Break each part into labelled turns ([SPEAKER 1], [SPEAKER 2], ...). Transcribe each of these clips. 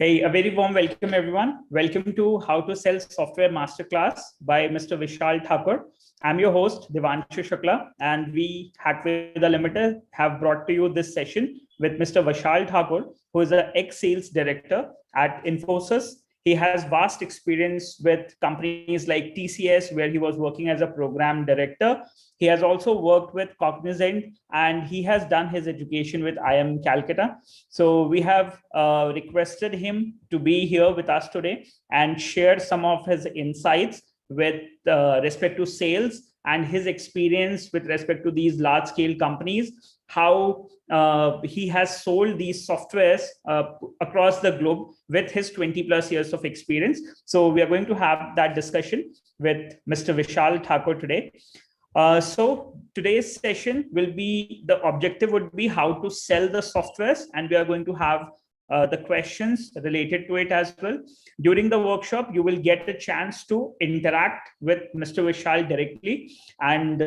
[SPEAKER 1] Hey, a very warm welcome, everyone. Welcome to How to Sell Software Masterclass by Mr. Vishal Thakur. I'm your host, Devanshu Shukla, and we, Hackweather Limited, have brought to you this session with Mr. Vishal Thakur, who is an ex-sales director at Infosys. He has vast experience with companies like TCS, where he was working as a program director. He has also worked with Cognizant, and he has done his education with IIM Calcutta. So we have requested him to be here with us today and share some of his insights with respect to sales and his experience with respect to these large-scale companies, how he has sold these softwares across the globe with his 20 plus years of experience. So we are going to have that discussion with Mr. Vishal Thakur today. So today's session will be, the objective would be how to sell the softwares, and we are going to have the questions related to it as well. During the workshop, you will get a chance to interact with Mr. Vishal directly, and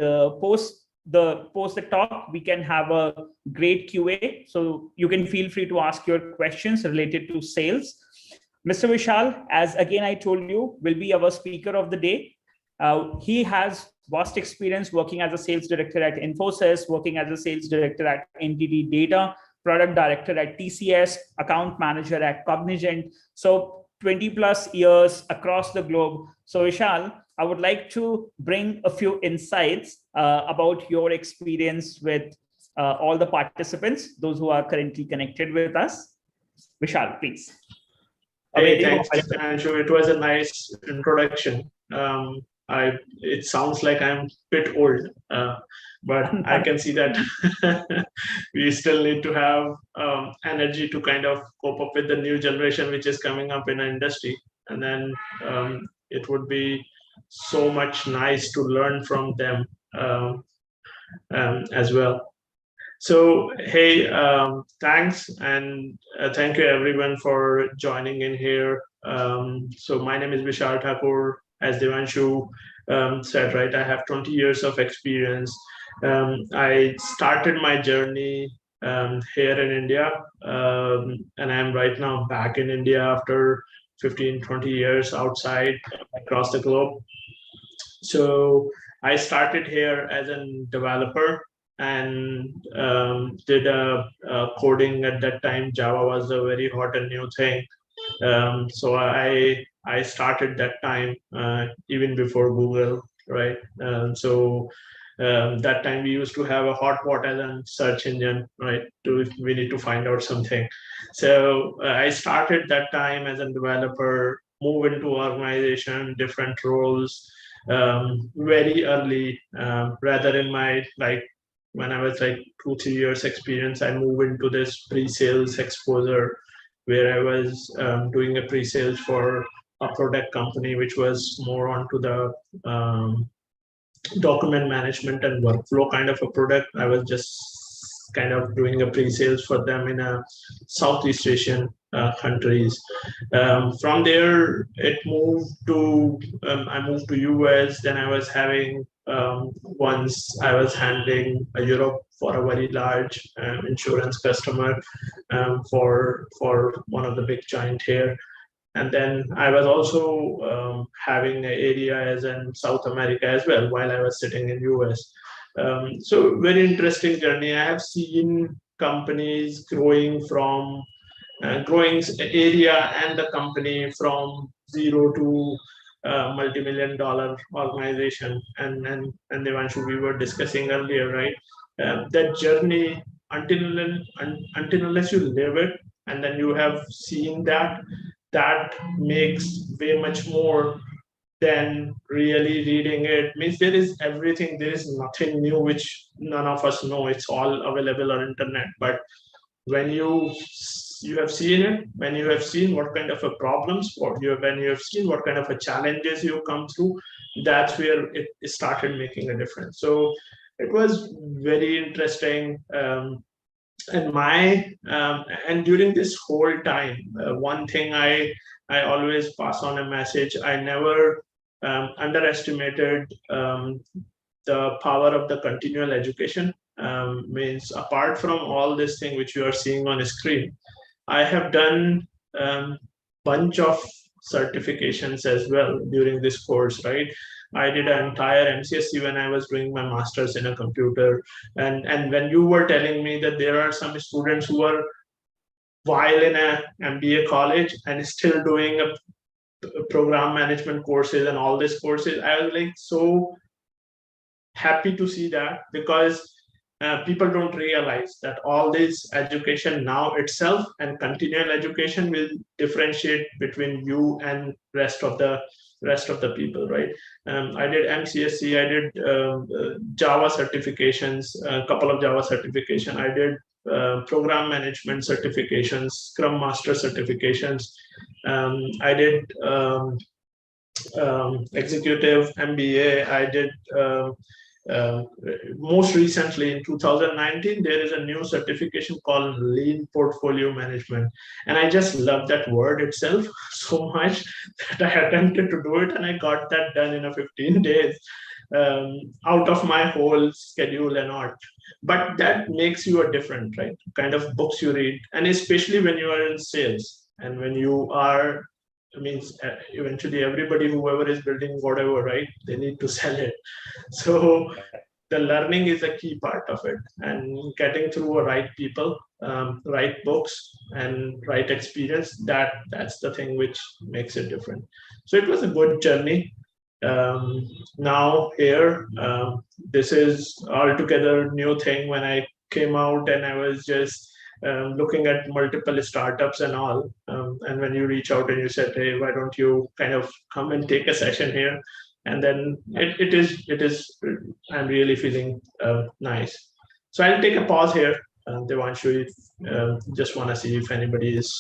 [SPEAKER 1] post the talk, we can have a great QA. So you can feel free to ask your questions related to sales. Mr. Vishal, as again I told you, will be our speaker of the day. He has vast experience working as a sales director at Infosys, working as a sales director at NTT Data, product director at TCS, account manager at Cognizant. So 20 plus years across the globe. So Vishal, I would like to bring a few insights about your experience with all the participants, those who are currently connected with us. Vishal, please.
[SPEAKER 2] Hey, thanks, Andrew. It was a nice introduction. It sounds like I'm a bit old, but I can see that we still need to have energy to kind of cope up with the new generation which is coming up in the industry. And then it would be so much nice to learn from them as well. So, hey, thanks, and thank you everyone for joining in here. So my name is Vishal Thakur. As Devanshu said, right, I have 20 years of experience. I started my journey here in India, and I'm right now back in India after 15, 20 years outside across the globe. So I started here as a developer and did coding at that time. Java was a very hot and new thing. So I started that time even before Google, right? So that time we used to have a hotbot as a search engine, right? We need to find out something. So I started that time as a developer, move into organization, different roles very early. Rather in my when I was 2-3 years experience, I moved into this pre-sales exposure where I was doing a pre-sales for a product company, which was more onto the document management and workflow kind of a product. I was just kind of doing a pre-sales for them in a Southeast Asian countries. From there, it moved to, I moved to US, then I was having, once I was handling Europe for a very large insurance customer for one of the big giant here. And then I was also having an area as in South America as well while I was sitting in US. So very interesting journey. I have seen companies growing from growing area and the company from zero to multi-million-dollar organization. And Devanshu, we were discussing earlier, right? That journey until unless you live it, and then you have seen that makes way much more than really reading it. Means there is everything, there is nothing new which none of us know. It's all available on internet. But when you have seen it, when you have seen what kind of a problems, when you have seen what kind of a challenges you come through, that's where it started making a difference. So it was very interesting. And during this whole time, one thing I always pass on a message. I never underestimated the power of the continual education. Means apart from all this thing which you are seeing on a screen, I have done bunch of certifications as well during this course, right? I did an entire MCSC when I was doing my master's in a computer. And when you were telling me that there are some students who are while in a MBA college and still doing a program management courses and all these courses, I was like so happy to see that, because people don't realize that all this education now itself and continual education will differentiate between you and rest of the people, right? I did MCSC, I did Java certifications, a couple of Java certification. I did program management certifications, Scrum Master certifications. I did executive MBA. I did most recently in 2019, there is a new certification called Lean Portfolio Management. And I just love that word itself so much that I attempted to do it, and I got that done in a 15 days out of my whole schedule and all. But that makes you a different, right? Kind of books you read, and especially when you are in sales and when you are, I mean, eventually everybody, whoever is building whatever, right, they need to sell it. So the learning is a key part of it, and getting through a right people, right books, and right experience. That's the thing which makes it different. So it was a good journey. Now here, this is altogether new thing. When I came out and I was just looking at multiple startups and all. And when you reach out and you said, hey, why don't you kind of come and take a session here? And then it is, I'm really feeling nice. So I'll take a pause here. Devanshu, just want to see if anybody is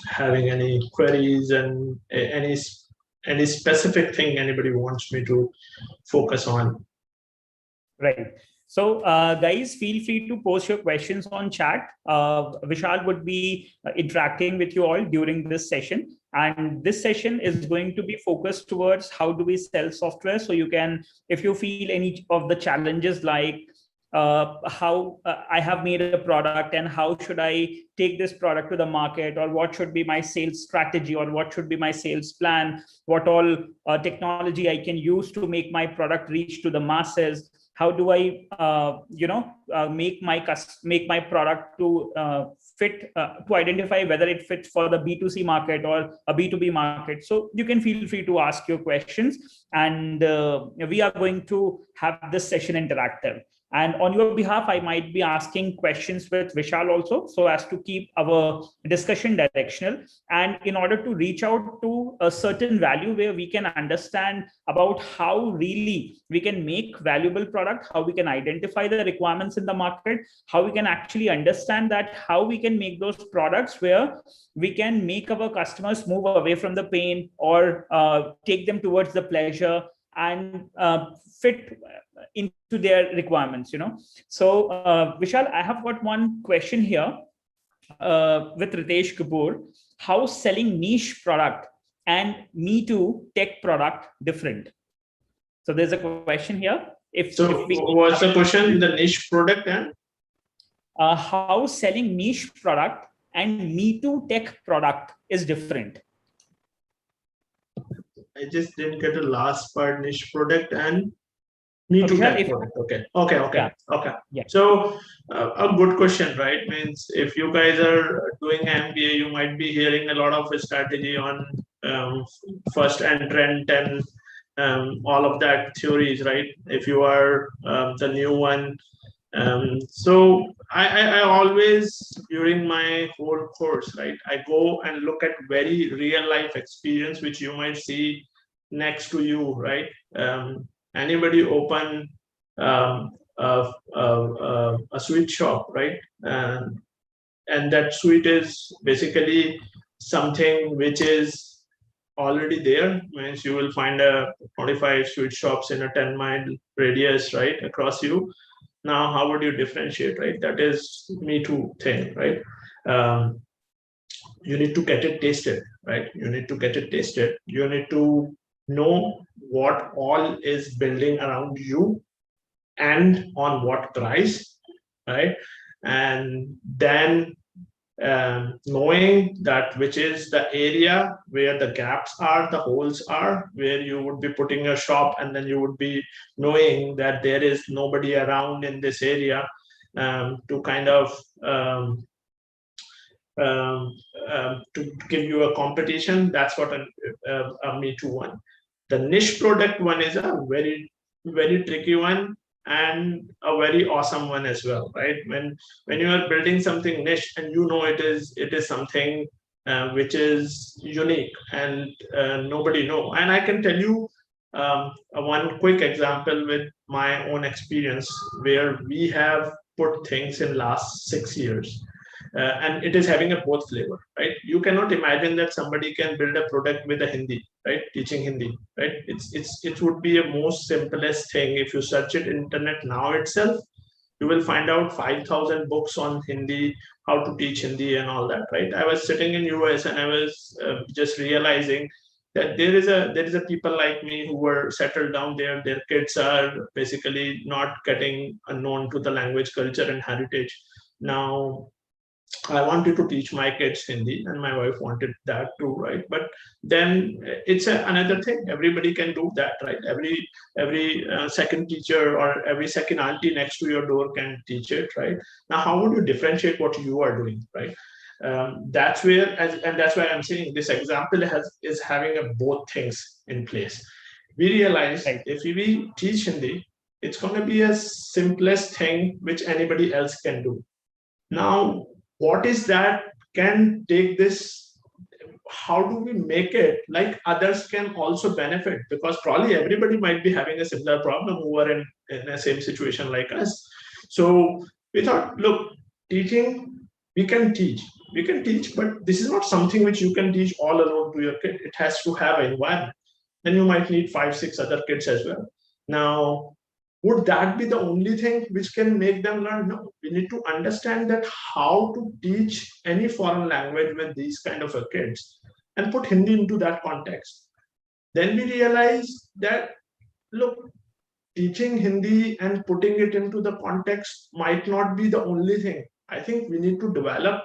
[SPEAKER 2] having any queries and any specific thing anybody wants me to focus on.
[SPEAKER 1] Right. So guys, feel free to post your questions on chat. Vishal would be interacting with you all during this session. And this session is going to be focused towards how do we sell software. So you can, if you feel any of the challenges like how I have made a product and how should I take this product to the market, or what should be my sales strategy, or what should be my sales plan, what all technology I can use to make my product reach to the masses. How do I, make my product to fit, to identify whether it fits for the B2C market or a B2B market. So you can feel free to ask your questions, and we are going to have this session interactive. And on your behalf, I might be asking questions with Vishal also, so as to keep our discussion directional. And in order to reach out to a certain value where we can understand about how really we can make valuable product, how we can identify the requirements in the market, how we can actually understand that, how we can make those products where we can make our customers move away from the pain or take them towards the pleasure and fit into their requirements, So Vishal, I have got one question here with Ritesh Kapoor. How selling niche product and Me Too tech product different? So there's a question here. If
[SPEAKER 2] what's the question? The niche product and
[SPEAKER 1] how selling niche product and Me Too tech product is different.
[SPEAKER 2] I just didn't get the last part. Niche product and Me Too tech product. Okay.
[SPEAKER 1] Yeah.
[SPEAKER 2] So a good question, right? Means if you guys are doing MBA, you might be hearing a lot of strategy on first entrant and all of that theories, right? If you are the new one. So I always, during my whole course, right, I go and look at very real life experience, which you might see next to you, right? Anybody open a sweet shop, right? And that sweet is basically something which is already there. Means you will find 25 sweet shops in a 10-mile radius, right, across you. Now, how would you differentiate, right? That is Me Too thing, right? You need to get it tasted, right? You need to get it tasted. You need to know what all is building around you and on what price, right? And then knowing that which is the area where the gaps are, the holes are, where you would be putting your shop, and then you would be knowing that there is nobody around in this area to kind of to give you a competition. That's what a Me Too one. The niche product one is a very tricky one and a very awesome one as well, right? When you are building something niche and you know it is something which is unique and nobody know. And I can tell you one quick example with my own experience where we have put things in last 6 years. And it is having a both flavor, right? You cannot imagine that somebody can build a product with a Hindi, right? Teaching Hindi, right? It would be a most simplest thing. If you search it internet now itself, you will find out 5,000 books on Hindi, how to teach Hindi and all that, right? I was sitting in US and I was just realizing that there is a people like me who were settled down there. Their kids are basically not getting known to the language, culture, and heritage. Now, I wanted to teach my kids Hindi, and my wife wanted that too, right? But then it's another thing. Everybody can do that, right? Every second teacher or every second auntie next to your door can teach it, right? Now, how would you differentiate what you are doing, right? That's where, and that's why I'm saying this example is having both things in place. We realize if we teach Hindi, it's going to be a simplest thing which anybody else can do. Now, what is that can take this? How do we make it like others can also benefit? Because probably everybody might be having a similar problem who are in the same situation like us. So we thought, look, teaching, we can teach, but this is not something which you can teach all alone to your kid. It has to have an environment. Then you might need 5-6 other kids as well. Now, would that be the only thing which can make them learn? No, we need to understand that how to teach any foreign language with these kind of kids and put Hindi into that context. Then we realize that, look, teaching Hindi and putting it into the context might not be the only thing. I think we need to develop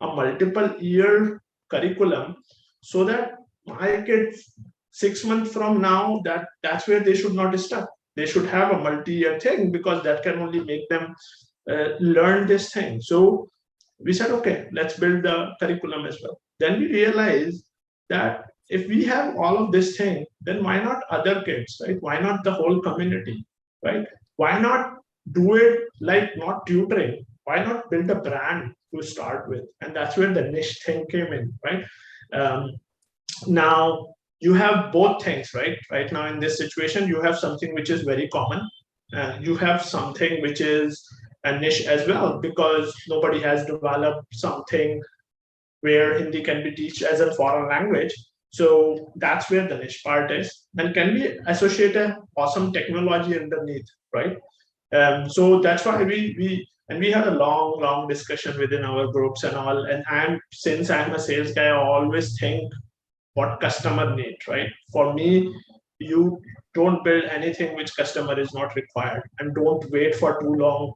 [SPEAKER 2] a multiple year curriculum so that my kids 6 months from now, that's where they should not stop. They should have a multi-year thing because that can only make them learn this thing. So we said, okay, let's build the curriculum as well. Then we realized that if we have all of this thing, then why not other kids, right? Why not the whole community, right? Why not do it like not tutoring? Why not build a brand to start with? And that's where the niche thing came in, right? Now, you have both things, right? Right now in this situation, you have something which is very common. You have something which is a niche as well, because nobody has developed something where Hindi can be taught as a foreign language. So that's where the niche part is. And can we associate an awesome technology underneath, right? So that's why we had a long discussion within our groups and all. And since I'm a sales guy, I always think what customer needs, right? For me, you don't build anything which customer is not required, and don't wait for too long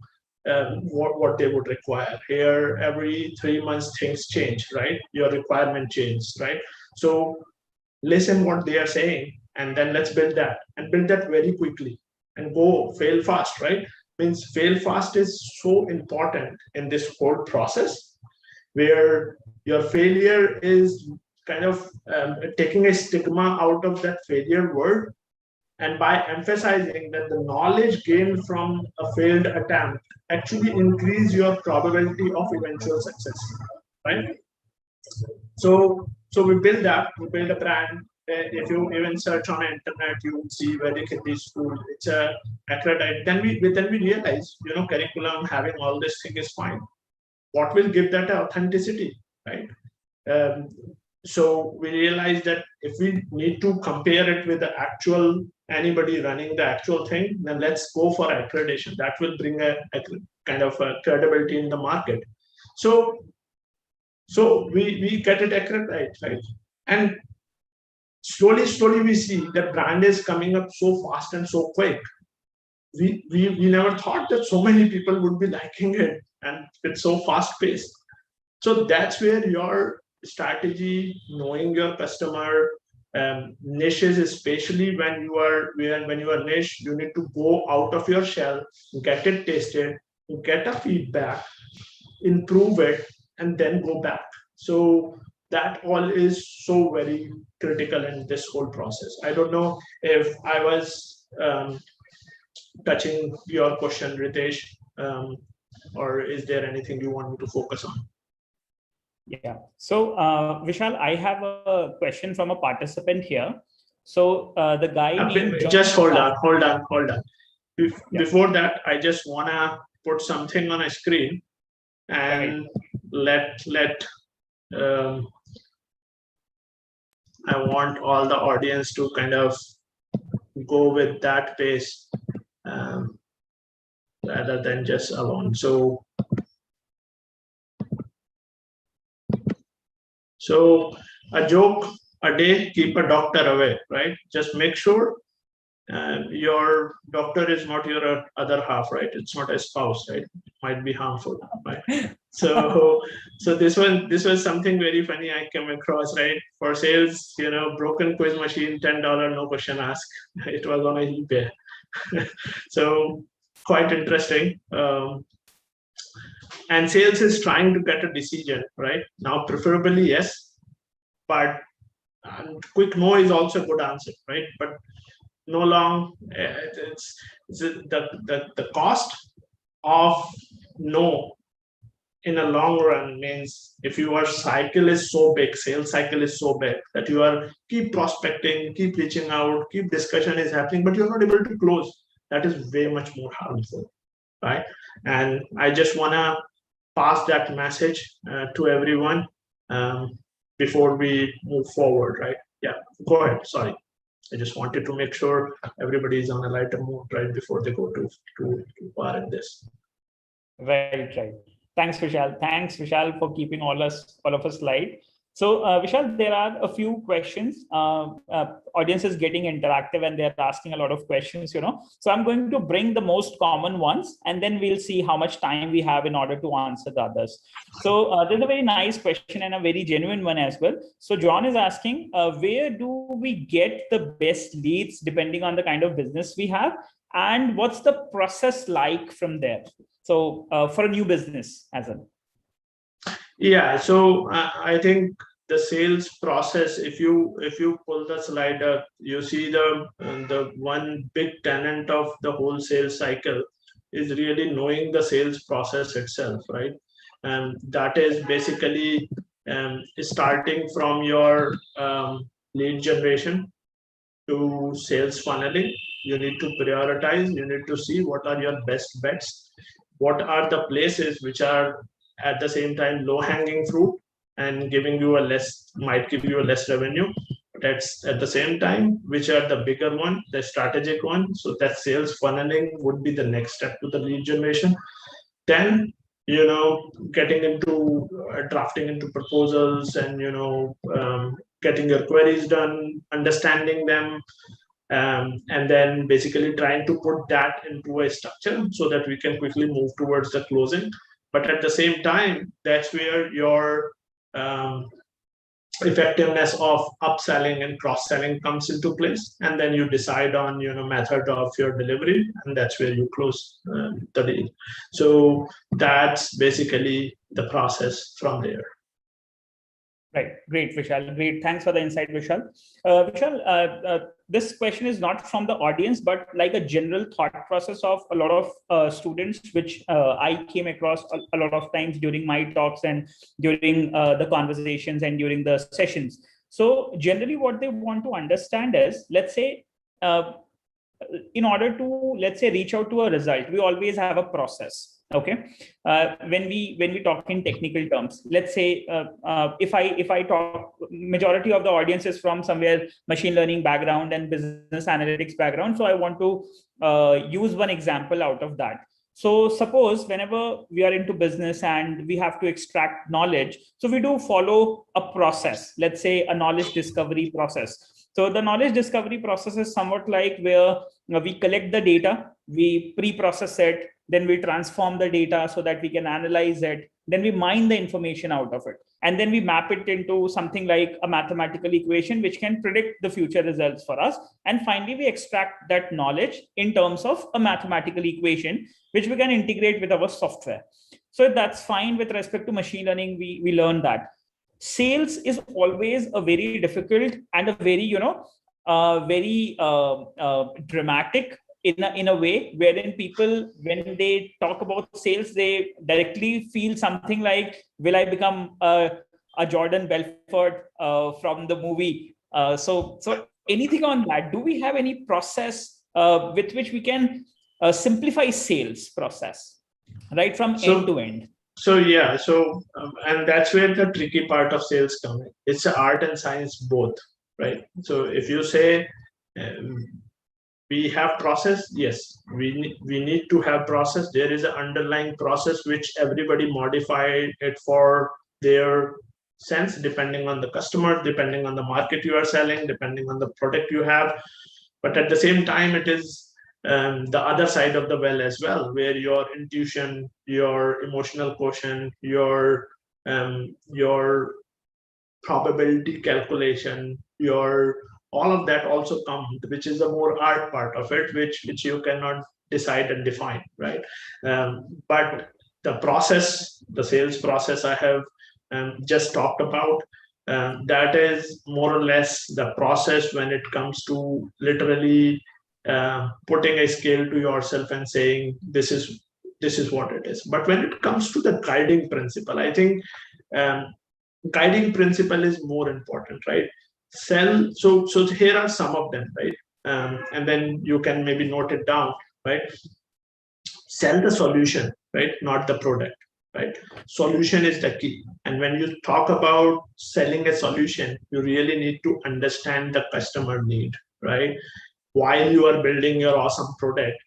[SPEAKER 2] what they would require. Here, every 3 months, things change, right? Your requirement changes, right? So listen what they are saying, and then let's build that, and build that very quickly, and go fail fast, right? Means fail fast is so important in this whole process, where your failure is kind of taking a stigma out of that failure word, and by emphasizing that the knowledge gained from a failed attempt actually increase your probability of eventual success, right? So we build a brand. If you even search on the internet, you will see Vedic Hindi School. It's a accredited. Then we realize, curriculum, having all this thing is fine. What will give that authenticity, right? So we realized that if we need to compare it with the actual anybody running the actual thing, then let's go for accreditation. That will bring a kind of a credibility in the market. So we get it accredited, right? And slowly we see that brand is coming up so fast and so quick. We never thought that so many people would be liking it, and it's so fast paced. So that's where your strategy, knowing your customer, niches, especially when you are niche, you need to go out of your shell, get it tested, get a feedback, improve it, and then go back. So that all is so very critical in this whole process. I don't know if I was touching your question, Ritesh, or is there anything you want me to focus on?
[SPEAKER 1] Yeah. So, Vishal, I have a question from a participant here. So the guy named John,
[SPEAKER 2] just hold on. Before that, I just wanna put something on a screen and let I want all the audience to kind of go with that pace rather than just alone. So a joke a day, keep a doctor away, right? Just make sure your doctor is not your other half, right? It's not a spouse, right? It might be harmful, right? So this was something very funny I came across, right? For sales, broken quiz machine, $10, no question asked. It was on a eBay. So quite interesting. And sales is trying to get a decision, right? Now, preferably yes, but quick no is also a good answer, right? But no long, it's the cost of no in a long run means if your cycle is so big, sales cycle is so big that you are keep prospecting, keep reaching out, keep discussion is happening, but you're not able to close. That is way much more harmful, right? And I just wanna pass that message to everyone before we move forward, right? Yeah, go ahead. Sorry. I just wanted to make sure everybody is on a lighter mood right before they go too far in this.
[SPEAKER 1] Right. Thanks, Vishal, for keeping all of us light. So, Vishal, there are a few questions. Audience is getting interactive and they're asking a lot of questions, So I'm going to bring the most common ones and then we'll see how much time we have in order to answer the others. So there's a very nice question and a very genuine one as well. So John is asking, where do we get the best leads depending on the kind of business we have? And what's the process like from there? So for a new business as well.
[SPEAKER 2] Yeah, so I think the sales process, if you pull the slide up, you see the one big tenet of the whole sales cycle is really knowing the sales process itself, right? And that is basically starting from your lead generation to sales funneling. You need to prioritize, you need to see what are your best bets, what are the places which are at the same time low hanging fruit and might give you a less revenue. That's at the same time, which are the bigger one, the strategic one. So that sales funneling would be the next step to the lead generation. Then, getting into drafting into proposals and, getting your queries done, understanding them, and then basically trying to put that into a structure so that we can quickly move towards the closing. But at the same time, that's where your effectiveness of upselling and cross-selling comes into place. And then you decide on, method of your delivery, and that's where you close the deal. So that's basically the process from there.
[SPEAKER 1] Right. Great, Vishal. Great. Thanks for the insight, Vishal. Vishal, this question is not from the audience, but like a general thought process of a lot of students, which I came across a lot of times during my talks and during the conversations and during the sessions. So generally what they want to understand is, let's say, in order to, let's say, reach out to a result, we always have a process. Okay, when we talk in technical terms, let's say if I talk, majority of the audience is from somewhere machine learning background and business analytics background, so I want to use one example out of that. So suppose whenever we are into business and we have to extract knowledge, so we do follow a process, let's say a knowledge discovery process. So the knowledge discovery process is somewhat like where we collect the data, we pre-process it, then we transform the data so that we can analyze it, then we mine the information out of it, and then we map it into something like a mathematical equation which can predict the future results for us. And finally, we extract that knowledge in terms of a mathematical equation which we can integrate with our software. So that's fine. With respect to machine learning, we learned that. Sales is always a very difficult and a very very dramatic in a way, wherein people, when they talk about sales, they directly feel something like, will I become a Jordan Belfort from the movie? So anything on that? Do we have any process with which we can simplify sales process, right, from end to end?
[SPEAKER 2] And that's where the tricky part of sales comes in. It's an art and science both, right? So if you say we have process, yes, we need to have process. There is an underlying process which everybody modified it for their sense, depending on the customer, depending on the market you are selling, depending on the product you have. But at the same time, it is the other side of the well as well, where your intuition, your emotional quotient, your probability calculation, your all of that also comes, which is the more art part of it, which you cannot decide and define, right? But the process, the sales process I have just talked about, that is more or less the process when it comes to literally putting a scale to yourself and saying this is what it is. But when it comes to the guiding principle, I think guiding principle is more important, right? So here are some of them, right? And then you can maybe note it down, right? Sell the solution, right? Not the product, right? Solution is the key. And when you talk about selling a solution, you really need to understand the customer need, right? While you are building your awesome product,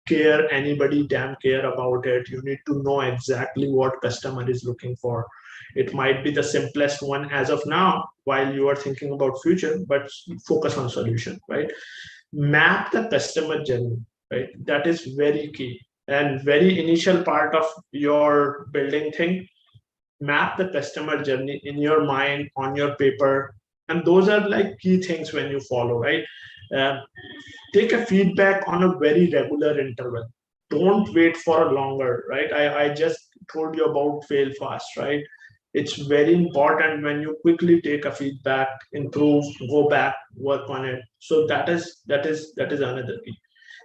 [SPEAKER 2] anybody care about it. You need to know exactly what customer is looking for. It might be the simplest one as of now while you are thinking about future, but focus on solution, right? Map the customer journey, right? That is very key and very initial part of your building thing. Map the customer journey in your mind, on your paper, and those are like key things when you follow, right? Take a feedback on a very regular interval. Don't wait for a longer, right? I just told you about fail fast, right? It's very important when you quickly take a feedback, improve, go back, work on it. So that is another key.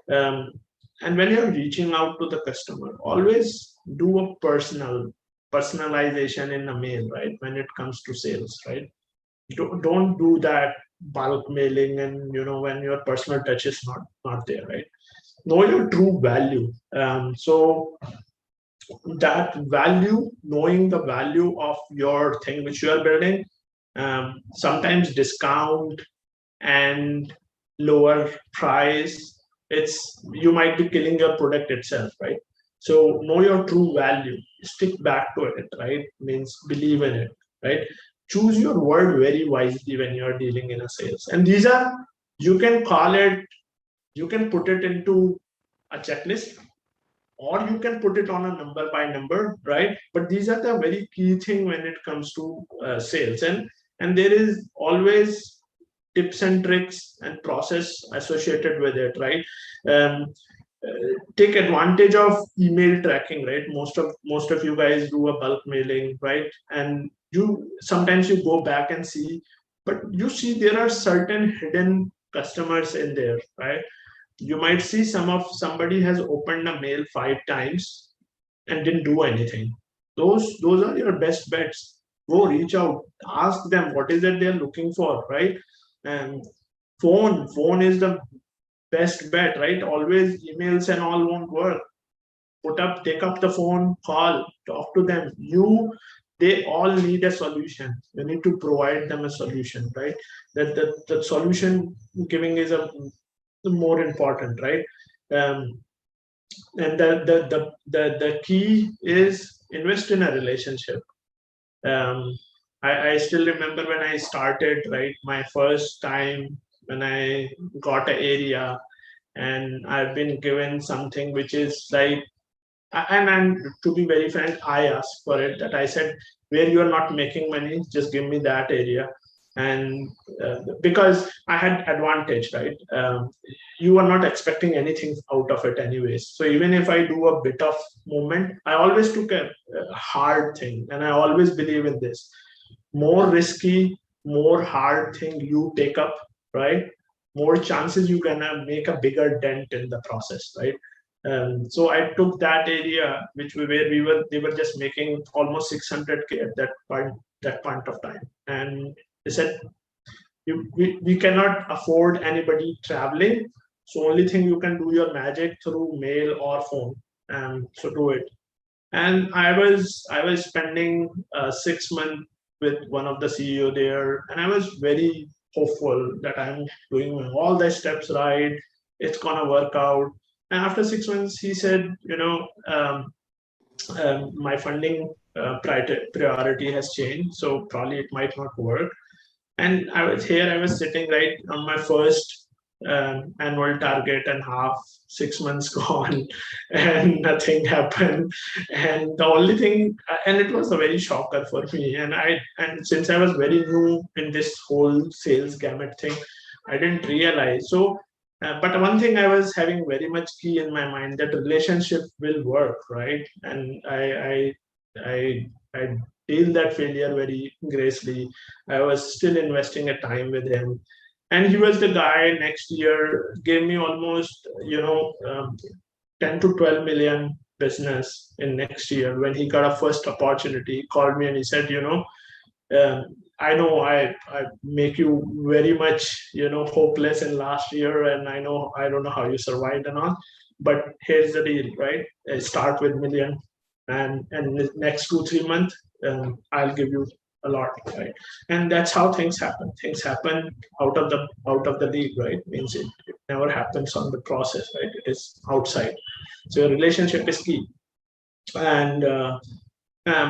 [SPEAKER 2] And when you're reaching out to the customer, always do a personalization in a mail, right? When it comes to sales, right? Don't do that bulk mailing, and when your personal touch is not there, right? Know your true value. So that value, knowing the value of your thing which you are building, sometimes discount and lower price, you might be killing your product itself, right? So know your true value, stick back to it, right? Means believe in it, right? Choose your word very wisely when you are dealing in a sales. And these are, you can put it into a checklist, or you can put it on a number by number, right? But these are the very key thing when it comes to sales. And there is always tips and tricks and process associated with it, right? Take advantage of email tracking, right? Most of you guys do a bulk mailing, right? And sometimes you go back and see, but you see there are certain hidden customers in there, right? You might see somebody has opened a mail 5 times and didn't do anything. Those are your best bets. Go reach out, ask them what is it they're looking for, right? And phone is the best bet, right? Always emails and all won't work. Take up the phone, call, talk to them. They all need a solution. You need to provide them a solution, right? The solution giving is the more important, right? And the key is invest in a relationship. I still remember when I started, right? My first time when I got an area, and I've been given something which is like, and to be very frank, I asked for it. That I said, where you are not making money, just give me that area. And because I had advantage, right? You are not expecting anything out of it anyways. So even if I do a bit of movement, I always took a hard thing, and I always believe in this: more risky, more hard thing you take up, right? More chances you're gonna make a bigger dent in the process, right? So I took that area, where they were just making almost 600K at that point of time, and they said, we cannot afford anybody traveling, so only thing you can do your magic through mail or phone, so do it. And I was spending 6 months with one of the CEO there, and I was very hopeful that I'm doing all the steps right, it's gonna work out. And after 6 months, he said, my funding priority has changed, so probably it might not work. And I was sitting right on my first annual target, and 6 months gone, and nothing happened. And the only thing, and it was a very shocker for me. And since I was very new in this whole sales gamut thing, I didn't realize. So, but one thing I was having very much key in my mind, that relationship will work, right? And I deal that failure very gracefully. I was still investing a time with him, and he was the guy. Next year gave me almost 10 to 12 million business in next year. When he got a first opportunity, he called me and he said, I know I make you very much hopeless in last year, and I know I don't know how you survived and all, but here's the deal, right? Start with million, and the next 2-3 months, I'll give you a lot, right? And that's how things happen. Things happen out of the league, right? Means it never happens on the process, right? It is outside. So your relationship is key, and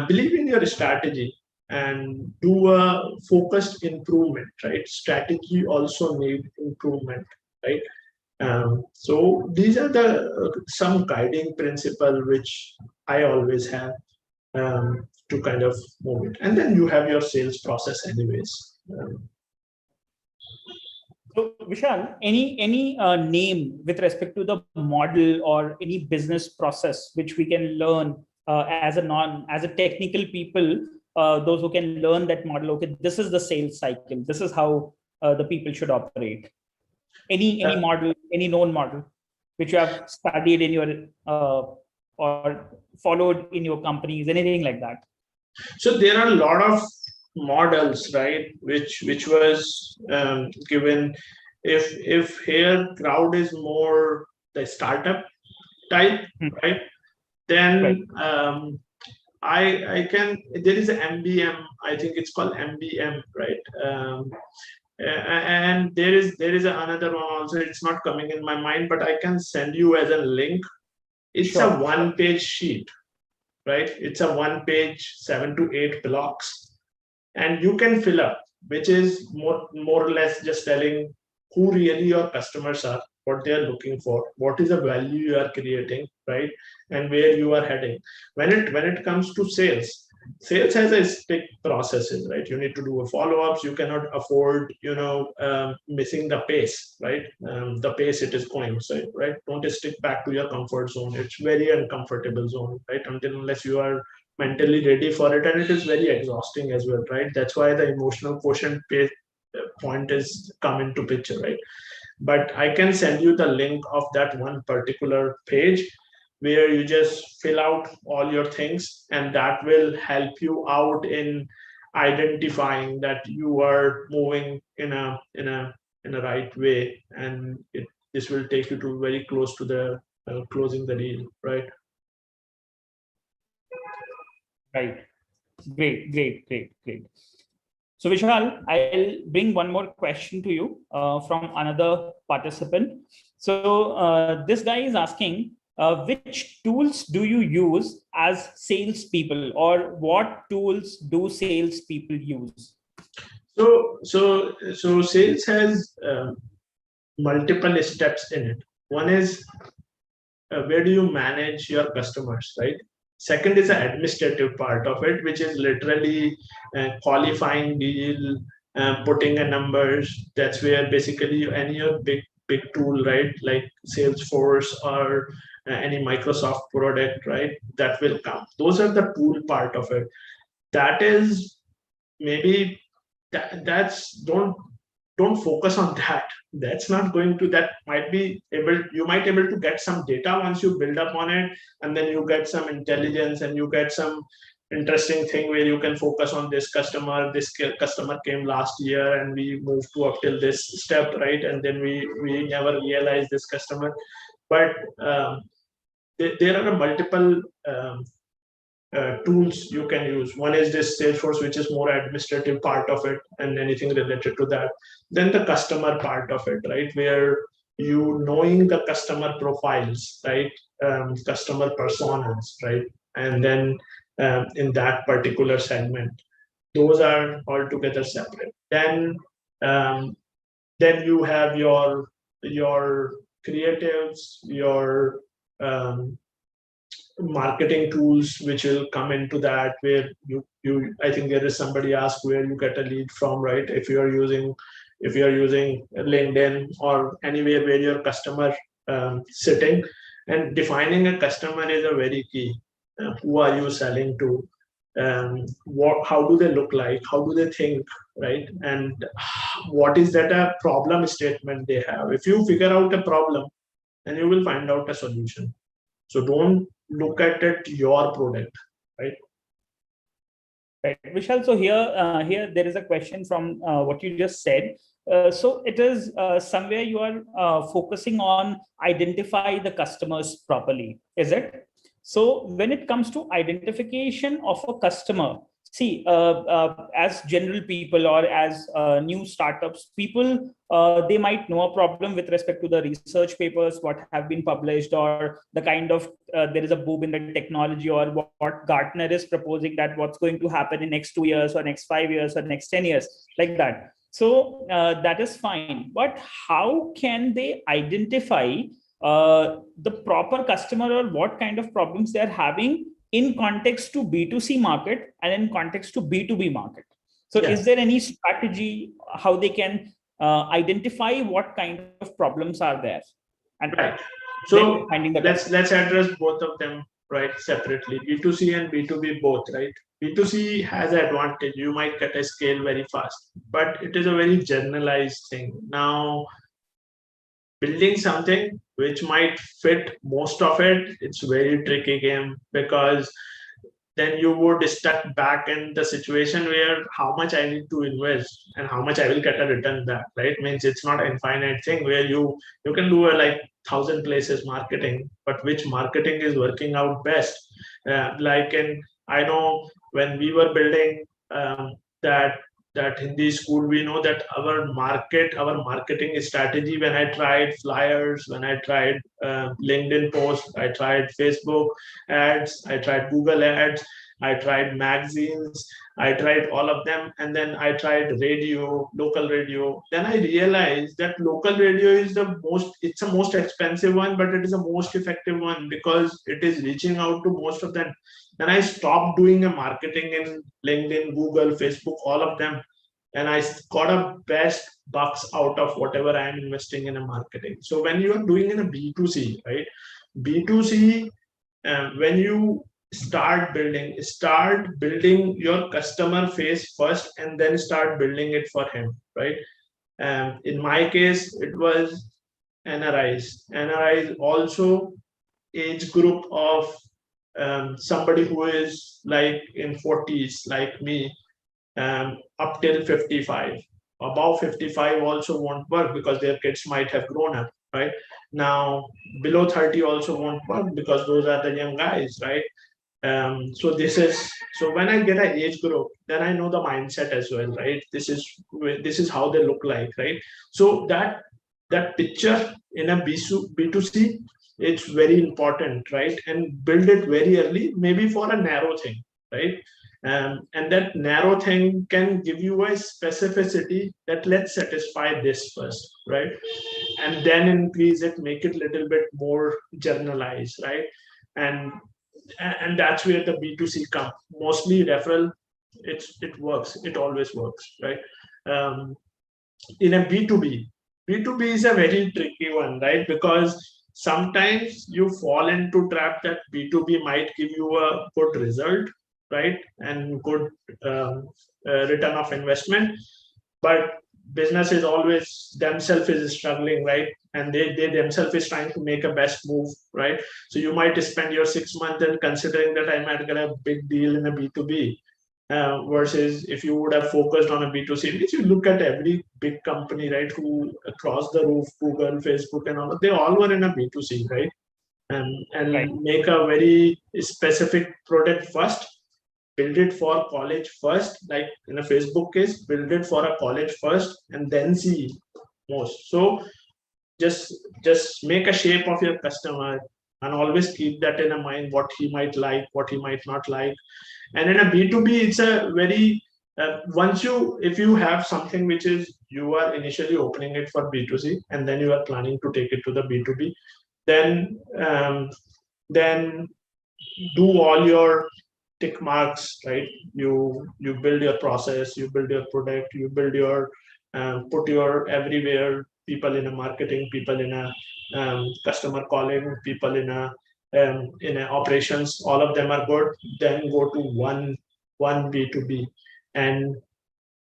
[SPEAKER 2] believe in your strategy and do a focused improvement, right? Strategy also need improvement, right? So these are the some guiding principle which I always have, to kind of move it. And then you have your sales process anyways.
[SPEAKER 1] So Vishal, any name with respect to the model or any business process which we can learn as a technical people, those who can learn that model? Okay, this is the sales cycle. This is how the people should operate. Any model, any known model, which you have studied in your or followed in your companies, anything like that?
[SPEAKER 2] So there are a lot of models, right? Which was given. If here crowd is more the startup type, right? Then I can. There is an MBM. I think it's called MBM, right? And there is another one also. It's not coming in my mind, but I can send you as a link. It's a one-page sheet, right? It's a one-page, 7 to 8 blocks, and you can fill up, which is more or less just telling who really your customers are, what they are looking for, what is the value you are creating, right? And where you are heading. When it comes to sales has a strict processes, right? You need to do a follow-ups. You cannot afford missing the pace, right? The pace it is going, so right, don't stick back to your comfort zone. It's very uncomfortable zone, right? Unless you are mentally ready for it, and it is very exhausting as well, right? That's why the emotional quotient point is come into picture, right? But I can send you the link of that one particular page where you just fill out all your things, and that will help you out in identifying that you are moving in a right way, and this will take you to very close to the closing the deal, right?
[SPEAKER 1] Right. Great. So Vishal, I'll bring one more question to you from another participant. So this guy is asking, which tools do you use as salespeople, or what tools do salespeople use?
[SPEAKER 2] So sales has multiple steps in it, One is where do you manage your customers, right? Second is the administrative part of it, which is literally qualifying deal, putting a numbers. That's where basically any big tool, right, like Salesforce or any Microsoft product, right, that will come. Those are the tool part of it. That is maybe that's don't focus on that. That's not going to, that might be able, you might able to get some data once you build up on it, and then you get some intelligence and you get some interesting thing where you can focus on this customer. This customer came last year and we moved to up till this step, right? And then we never realized this customer. But there are multiple tools you can use. One is this Salesforce, which is more administrative part of it and anything related to that. Then the customer part of it, right, where you knowing the customer profiles, right, customer personas, right, and then in that particular segment, those are altogether separate. Um, then you have your creatives, your marketing tools which will come into that, where you I think there is somebody asked where you get a lead from, right? If you are using LinkedIn or anywhere where your customer sitting, and defining a customer is a very key. Who are you selling to? How do they look like? How do they think, right? And what is that a problem statement they have? If you figure out a problem, then you will find out a solution. So don't look at it your product, right?
[SPEAKER 1] Right, Vishal. So here there is a question from what you just said. So it is somewhere you are focusing on identify the customers properly, is it? So when it comes to identification of a customer, see, as general people or as new startups, people, they might know a problem with respect to the research papers, what have been published, or the kind of, there is a boom in the technology, or what Gartner is proposing that what's going to happen in next 2 years or next 5 years or next 10 years, like that. So that is fine. But how can they identify the proper customer, or what kind of problems they're having in context to B2C market and in context to B2B market? So is there any strategy how they can identify what kind of problems are there? And
[SPEAKER 2] right. So let's
[SPEAKER 1] customer.
[SPEAKER 2] address both of them, right, separately. B2C and B2B both, right? B2C has an advantage. You might get a scale very fast, but it is a very generalized thing. Now, building something which might fit most of it, it's very tricky game, because then you would stuck back in the situation where how much I need to invest and how much I will get a return back, right? Means it's not an infinite thing where you can do a like 1,000 places marketing, but which marketing is working out best? I know when we were building that Hindi school, we know that our marketing strategy, when I tried flyers, when I tried LinkedIn posts, I tried Facebook ads, I tried Google ads, I tried magazines, I tried all of them, and then I tried radio, local radio. Then I realized that local radio is it's the most expensive one, but it is the most effective one because it is reaching out to most of them. Then I stopped doing a marketing in LinkedIn, Google, Facebook, all of them. And I got a best bucks out of whatever I am investing in a marketing. So when you are doing in a B2C, right? B2C, when you start building your customer face first, and then start building it for him, right? In my case, it was NRIs. NRIs also age group of somebody who is like in 40s, like me, up till 55. Above 55 also won't work because their kids might have grown up, right? Now, below 30 also won't work because those are the young guys, right? So when I get an age group, then I know the mindset as well, right? This is how they look like, right? So that picture in a B2C, it's very important, right? And build it very early, maybe for a narrow thing, right? And that narrow thing can give you a specificity that let's satisfy this first, right? And then increase it, make it a little bit more generalized, right? And and that's where the B2C come. Mostly referral, it works. It always works, right? In a B2B, B2B is a very tricky one, right? Because sometimes you fall into trap that B2B might give you a good result, right? And good return of investment. But business is always themselves is struggling, right? And they themselves is trying to make a best move, right? So you might spend your 6 months and considering that I might get a big deal in a B2B. Versus if you would have focused on a B2C, which you look at every big company, right, who across the roof, Google, Facebook, and all, they all were in a B2C, right? And make a very specific product first, build it for college first, like in a Facebook case, build it for a college first, and then see most. So just make a shape of your customer and always keep that in a mind, what he might like, what he might not like. And in a B2B, it's a very once you, if you have something which is you are initially opening it for B2C and then you are planning to take it to the B2B, then do all your tick marks, right? You build your process, you build your product, you build your put your everywhere, people in a marketing, people in a customer calling, people in a operations, all of them are good. Then go to one B2B, and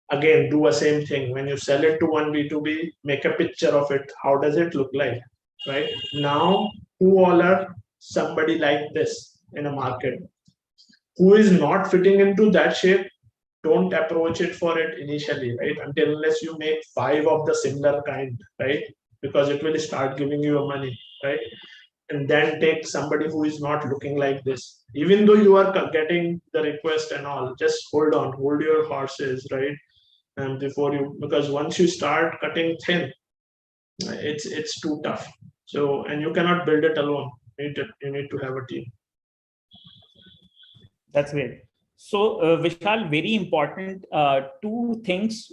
[SPEAKER 2] again do a same thing. When you sell it to one B2B, make a picture of it. How does it look like, right? Now, who all are somebody like this in a market? Who is not fitting into that shape? Don't approach it for it initially, right? Until unless you make 5 of the similar kind, right? Because it will start giving you money, right? And then take somebody who is not looking like this. Even though you are getting the request and all, just hold on, hold your horses, right? And before you, because once you start cutting thin, it's too tough. So, and you cannot build it alone. You need to have a team.
[SPEAKER 1] That's great. So, Vishal, very important two things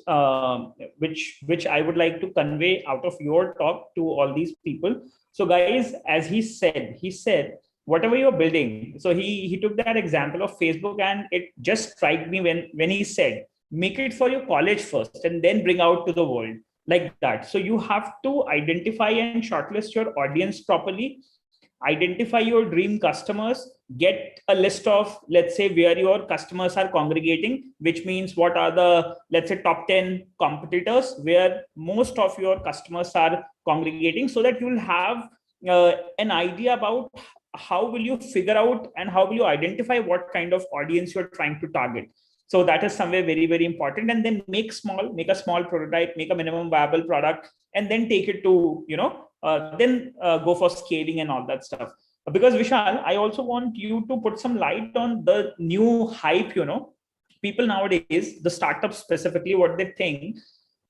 [SPEAKER 1] which I would like to convey out of your talk to all these people. So, guys, as he said, whatever you're building. So he took that example of Facebook, and it just struck me when he said, make it for your college first, and then bring out to the world like that. So you have to identify and shortlist your audience properly. Identify your dream customers, get a list of, let's say, where your customers are congregating, which means what are the, let's say, top 10 competitors where most of your customers are congregating, so that you'll have an idea about how will you figure out and how will you identify what kind of audience you're trying to target. So that is somewhere very, very important. And then make a small prototype, make a minimum viable product, and then take it to, then go for scaling and all that stuff. Because Vishal, I also want you to put some light on the new hype, people nowadays, the startups specifically, what they think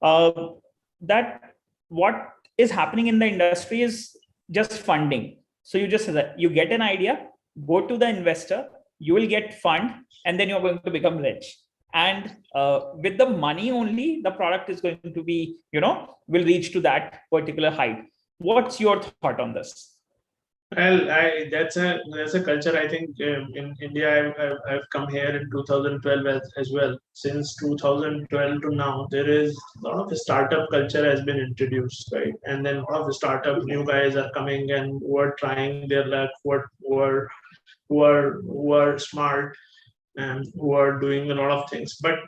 [SPEAKER 1] that what is happening in the industry is just funding. So you get an idea, go to the investor, you will get fund, and then you're going to become rich. And with the money only, the product is going to be, will reach to that particular height. What's your thought on this?
[SPEAKER 2] Well, that's a culture. I think in India, I've come here in 2012 as well. Since 2012 to now, there is a lot of startup culture has been introduced, right? And then a lot of the startup new guys are coming and who are trying their luck, who are smart and who are doing a lot of things. But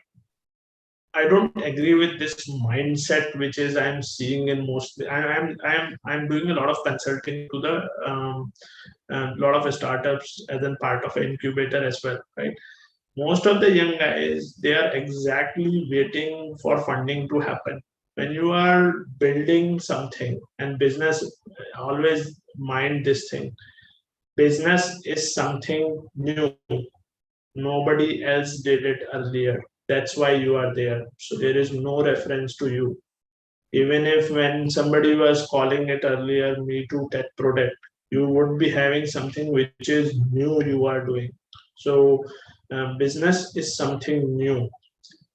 [SPEAKER 2] I don't agree with this mindset, which is I'm seeing in most. I'm doing a lot of consulting to the lot of startups as a part of an incubator as well, right? Most of the young guys, they are exactly waiting for funding to happen. When you are building something, and business, always mind this thing. Business is something new. Nobody else did it earlier. That's why you are there. So there is no reference to you. Even if when somebody was calling it earlier, me too tech product, you would be having something which is new you are doing. So business is something new.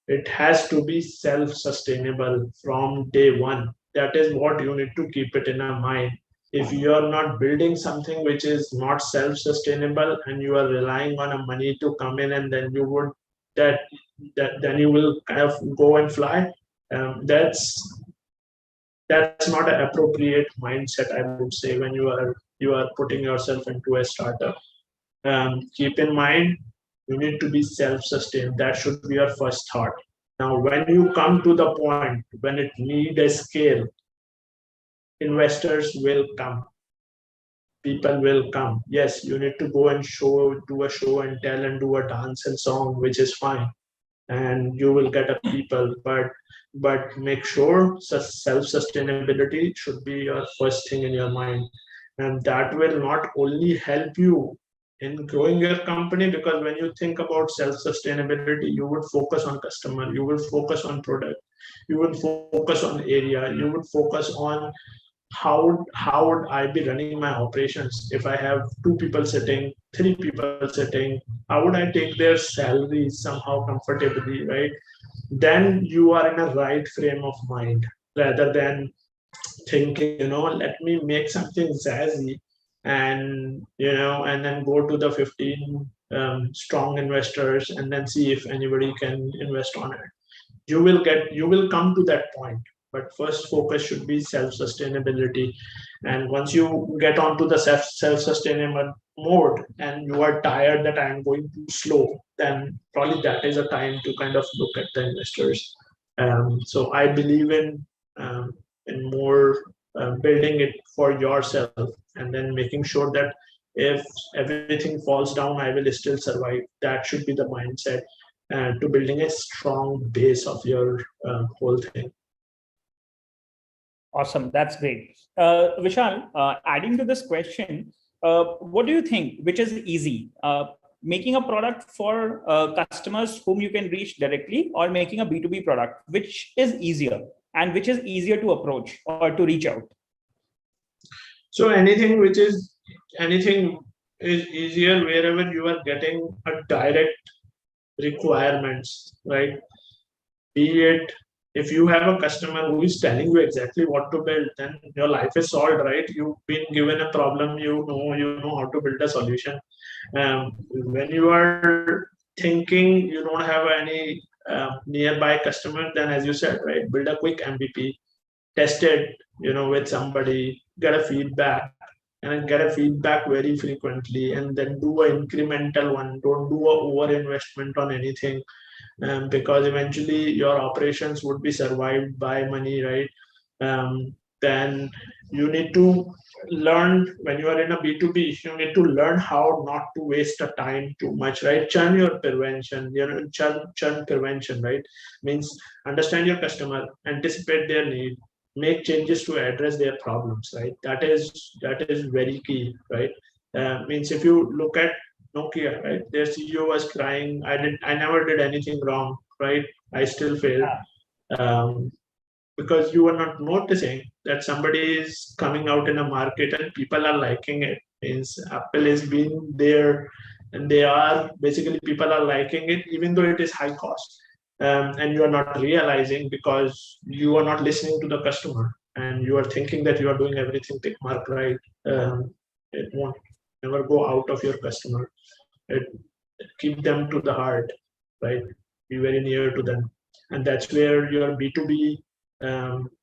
[SPEAKER 2] It has to be self-sustainable from day one. That is what you need to keep it in your mind. If you are not building something which is not self-sustainable and you are relying on a money to come in, and then you would that then you will kind of go and fly. That's not an appropriate mindset, I would say, when you are putting yourself into a startup. Keep in mind, you need to be self-sustained. That should be your first thought. Now, when you come to the point when it need a scale, investors will come, people will come. Yes, you need to go and do a show and tell and do a dance and song, which is fine, and you will get a people. But make sure self-sustainability should be your first thing in your mind, and that will not only help you in growing your company, because when you think about self-sustainability, you would focus on customer, you will focus on product, you will focus on area, you would focus on how would I be running my operations if I have two people sitting, three people sitting, how would I take their salaries somehow comfortably, right? Then you are in a right frame of mind, rather than thinking, let me make something zazzy, and then go to the 15 strong investors and then see if anybody can invest on it. You will come to that point, but first focus should be self-sustainability. And once you get onto the self-sustainable mode and you are tired that I'm going too slow, then probably that is a time to kind of look at the investors. So I believe in more building it for yourself, and then making sure that if everything falls down, I will still survive. That should be the mindset, to building a strong base of your whole thing.
[SPEAKER 1] Awesome. That's great. Vishal, adding to this question, what do you think, which is easy? Making a product for customers whom you can reach directly, or making a B2B product, which is easier and which is easier to approach or to reach out?
[SPEAKER 2] So anything is easier wherever you are getting a direct requirements, right? Be it, if you have a customer who is telling you exactly what to build, then your life is solved, right? You've been given a problem, you know how to build a solution. When you are thinking you don't have any nearby customer, then as you said, right, build a quick MVP, test it, with somebody, get a feedback, and get a feedback very frequently, and then do an incremental one. Don't do a over investment on anything, because eventually your operations would be survived by money, right? Then you need to learn, when you are in a B2B, you need to learn how not to waste the time too much, right? Churn prevention, right? Means understand your customer, anticipate their need, make changes to address their problems, right? That is very key, right? Means if you look at Nokia, right? Their CEO was crying. I never did anything wrong, right? I still failed. Because you are not noticing that somebody is coming out in a market and people are liking it. Means Apple is being there, and they are basically, people are liking it, even though it is high cost. And you are not realizing, because you are not listening to the customer, and you are thinking that you are doing everything tick mark right. It won't never go out of your customer. It keep them to the heart, right? Be very near to them, and that's where your B2B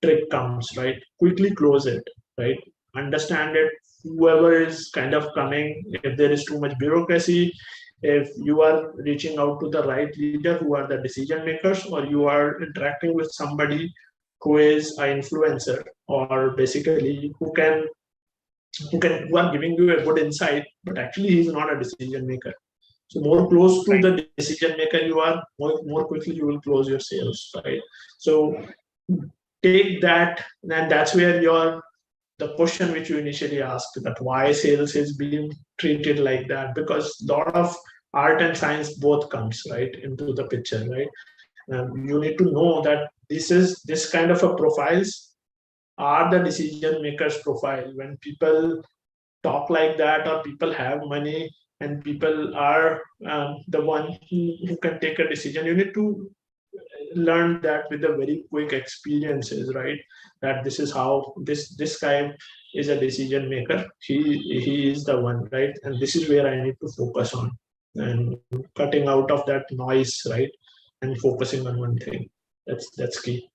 [SPEAKER 2] trick comes, right? Quickly close it, right? Understand it. Whoever is kind of coming, if there is too much bureaucracy, if you are reaching out to the right leader who are the decision makers, or you are interacting with somebody who is an influencer, or basically who are giving you a good insight, but actually he's not a decision maker. So more close to the decision maker you are, more quickly you will close your sales, right? So take that, and that's where the question which you initially asked, that why sales is being treated like that, because a lot of art and science both comes right into the picture, right? You need to know that this kind of a profiles are the decision makers profile. When people talk like that, or people have money, and people are the one who can take a decision. You need to learn that with the very quick experiences, right? That this is how this guy is a decision maker. He is the one, right? And this is where I need to focus on, and cutting out of that noise, right? And focusing on one thing. That's key.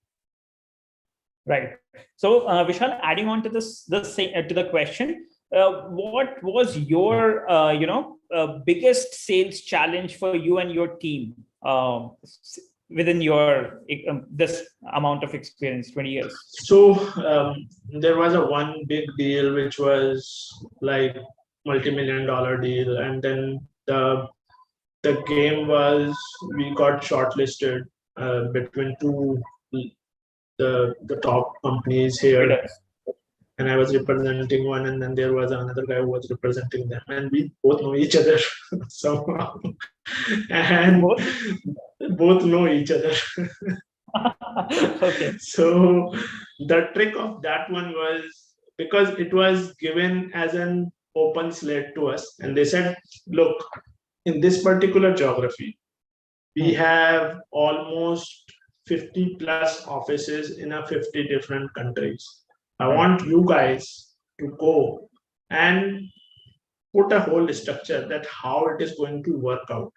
[SPEAKER 1] Right. So, Vishal, adding on to to the question, what was your, biggest sales challenge for you and your team within your this amount of experience, 20 years?
[SPEAKER 2] So there was a one big deal which was like multi-million-dollar deal, and then the game was we got shortlisted between two the top companies here, and I was representing one, and then there was another guy who was representing them, and we both know each other somehow, and both know each other.
[SPEAKER 1] Okay.
[SPEAKER 2] So the trick of that one was because it was given as an open slate to us, and they said, look, in this particular geography, we have almost 50 plus offices in a 50 different countries. I want you guys to go and put a whole structure that how it is going to work out.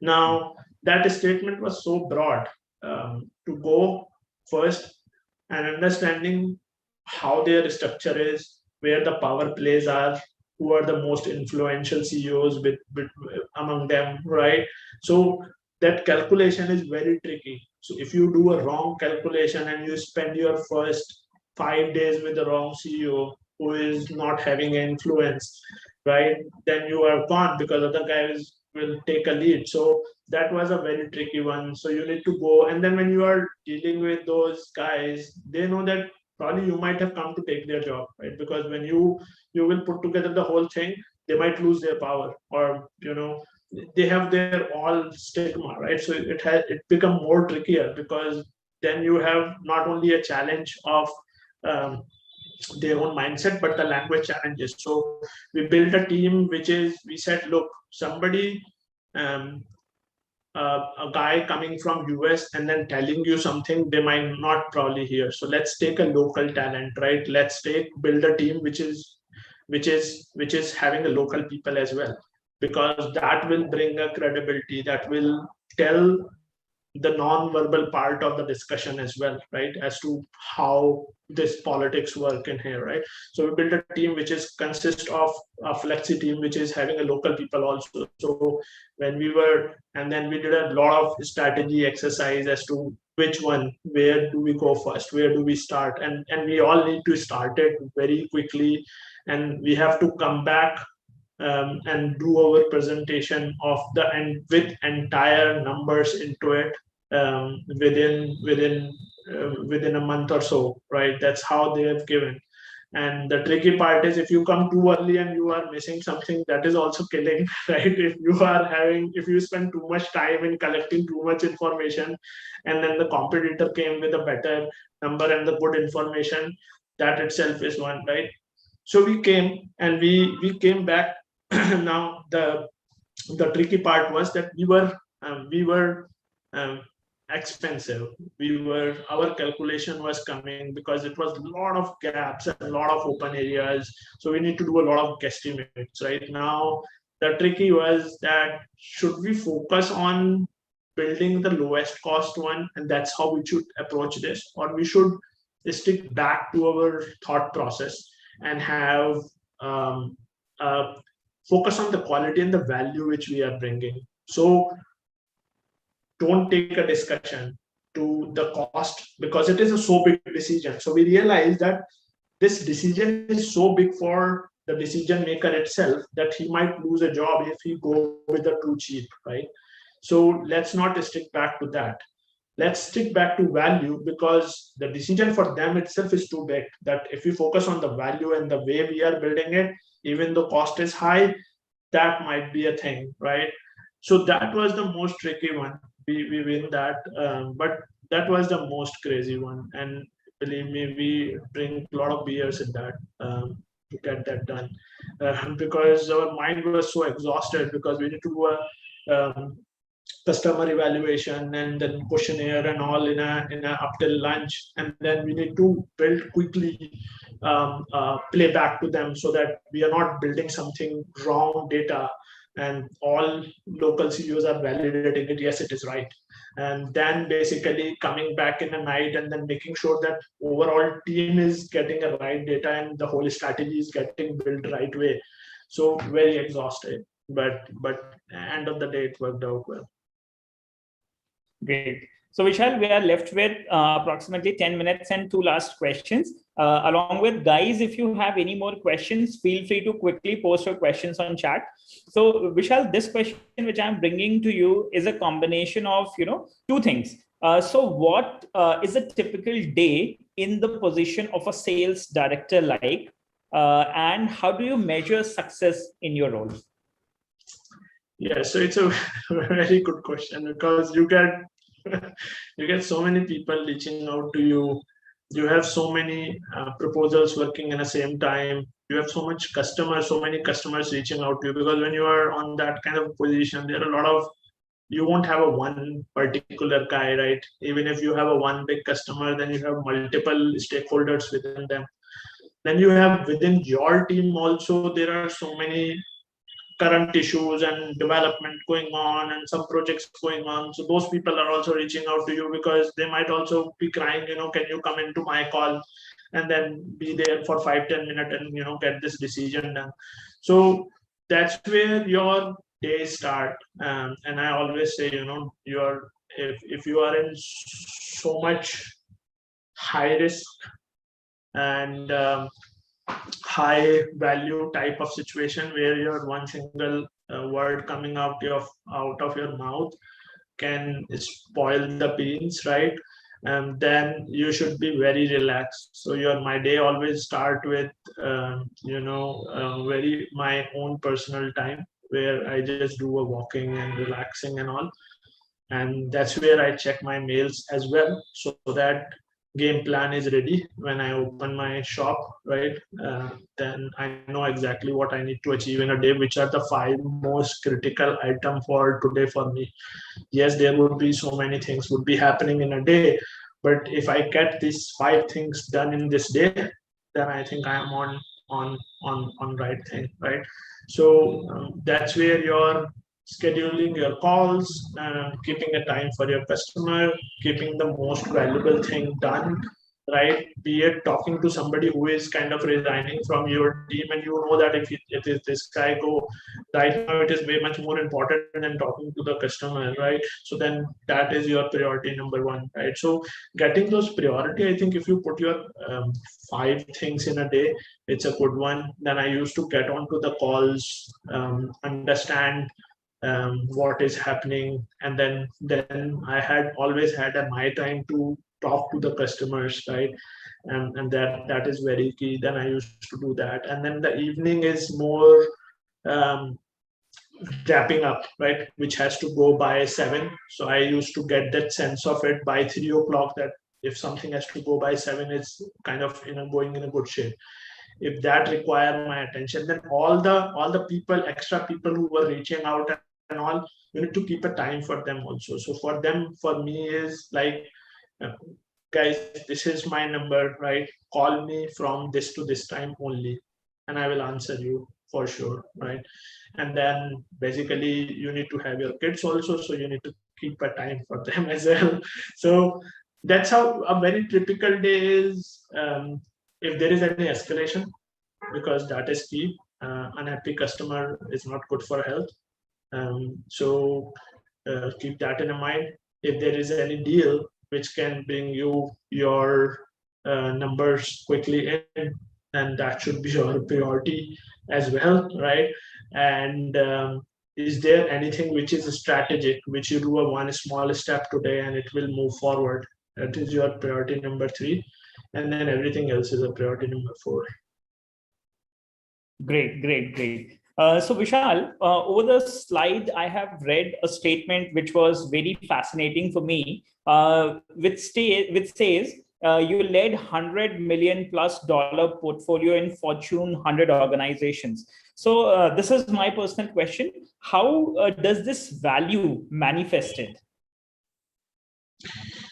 [SPEAKER 2] Now, that statement was so broad, to go first and understanding how their structure is, where the power plays are, who are the most influential CEOs among them, right? So that calculation is very tricky. So if you do a wrong calculation and you spend your first 5 days with the wrong CEO who is not having influence, right? Then you are gone because other guys will take a lead. So that was a very tricky one. So you need to go, and then when you are dealing with those guys, they know that probably you might have come to take their job, right? Because when you will put together the whole thing, they might lose their power, or they have their all stigma, right? So it become more trickier because then you have not only a challenge of their own mindset, but the language challenges. So we built a team we said, look, somebody, a guy coming from US and then telling you something they might not probably hear. So let's take a local talent, right? Let's build a team which is having a local people as well, because that will bring a credibility, that will tell the non-verbal part of the discussion as well, right? As to how this politics work in here, right? So we built a team which is consist of a flexi team, which is having a local people also. So when and then we did a lot of strategy exercise as to which one, where do we go first, where do we start, and we all need to start it very quickly, and we have to come back and do our presentation of with entire numbers into it within a month or so, right? That's how they have given. And the tricky part is if you come too early and you are missing something, that is also killing, right? If you spend too much time in collecting too much information, and then the competitor came with a better number and the good information, that itself is one, right? So we came and we came back. Now the tricky part was that we were expensive. Our calculation was coming because it was a lot of gaps and a lot of open areas. So we need to do a lot of guesstimates. Right now, the tricky was that should we focus on building the lowest cost one, and that's how we should approach this, or we should stick back to our thought process and have focus on the quality and the value which we are bringing. So don't take a discussion to the cost because it is a so big decision. So we realize that this decision is so big for the decision maker itself that he might lose a job if he go with the too cheap, right? So let's not stick back to that. Let's stick back to value, because the decision for them itself is too big, that if we focus on the value and the way we are building it, even though cost is high, that might be a thing, right? So that was the most tricky one. We win that, but that was the most crazy one. And believe me, we drink a lot of beers in that. get that done, because our mind was so exhausted because we need to do a customer evaluation and then questionnaire and all in a up till lunch, and then we need to build quickly, play back to them so that we are not building something wrong data, and all local CEOs are validating it. Yes, it is right. And then basically coming back in the night and then making sure that overall team is getting a right data and the whole strategy is getting built right way. So very exhausted, but end of the day it worked out well.
[SPEAKER 1] Great. So Vishal, we are left with approximately 10 minutes and 2 last questions. Along with guys, if you have any more questions, feel free to quickly post your questions on chat. So Vishal, this question which I'm bringing to you is a combination of, two things. So what is a typical day in the position of a sales director like, and how do you measure success in your role?
[SPEAKER 2] Yeah, so it's a very good question, because you get so many people reaching out to you. You have so many proposals working in the same time. You have so many customers reaching out to you, because when you are on that kind of position, there are a lot of, you won't have a one particular guy, right? Even if you have a one big customer, then you have multiple stakeholders within them. Then you have within your team also, there are so many current issues and development going on and some projects going on. So those people are also reaching out to you, because they might also be crying, can you come into my call and then be there for 5-10 minutes and, get this decision done. So that's where your days start. And I always say, if you are in so much high risk and high value type of situation where your one single word coming out of your mouth can spoil the beans, right? And then you should be very relaxed. So my day always start with very my own personal time, where I just do a walking and relaxing and all. And that's where I check my mails as well, so that game plan is ready when I open my shop, right? Then I know exactly what I need to achieve in a day, which are the 5 most critical items for today for me. Yes, there would be so many things would be happening in a day, but if I get these 5 things done in this day, then I think I am on right thing, right? So that's where your scheduling your calls, keeping a time for your customer, keeping the most valuable thing done, right? Be it talking to somebody who is kind of resigning from your team, and you know that if this guy go right now, it is way much more important than talking to the customer, right? So then that is your priority number 1, right? So getting those priority, I think if you put your 5 things in a day, it's a good one. Then I used to get onto the calls, understand what is happening, and then I had always had my time to talk to the customers, right? And that is very key. Then I used to do that, and then the evening is more wrapping up, right, which has to go by 7. So I used to get that sense of it by 3 o'clock, that if something has to go by 7, it's kind of going in a good shape. If that require my attention, then all the people, extra people who were reaching out and all, you need to keep a time for them also. So for me is like, guys, this is my number, right? Call me from this to this time only, and I will answer you for sure, right? And then basically you need to have your kids also, so you need to keep a time for them as well. So that's how a very typical day is. If there is any escalation, because that is key. Unhappy customer is not good for health. So keep that in mind. If there is any deal which can bring you your numbers quickly in, and that should be your priority as well, right? And is there anything which is strategic, which you do a one small step today and it will move forward? That is your priority number 3, and then everything else is a priority number 4.
[SPEAKER 1] Great. So Vishal, over the slide, I have read a statement which was very fascinating for me, which says you led $100 million plus portfolio in Fortune 100 organizations. So this is my personal question. How does this value manifested?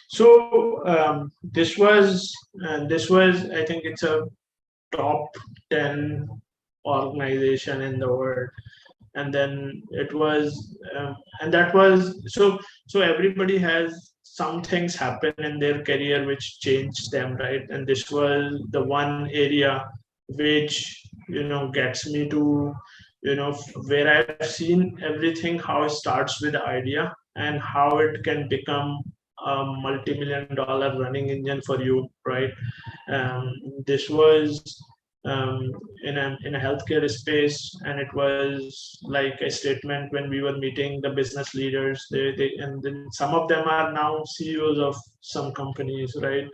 [SPEAKER 2] So this was I think it's a top 10 organization in the world, and then it was and that was so everybody has some things happen in their career which changed them, right? And this was the one area which gets me to where I've seen everything, how it starts with the idea and how it can become a multi-million dollar running engine for you, right? This was um, in a healthcare space, and it was like a statement when we were meeting the business leaders. And then some of them are now CEOs of some companies, right?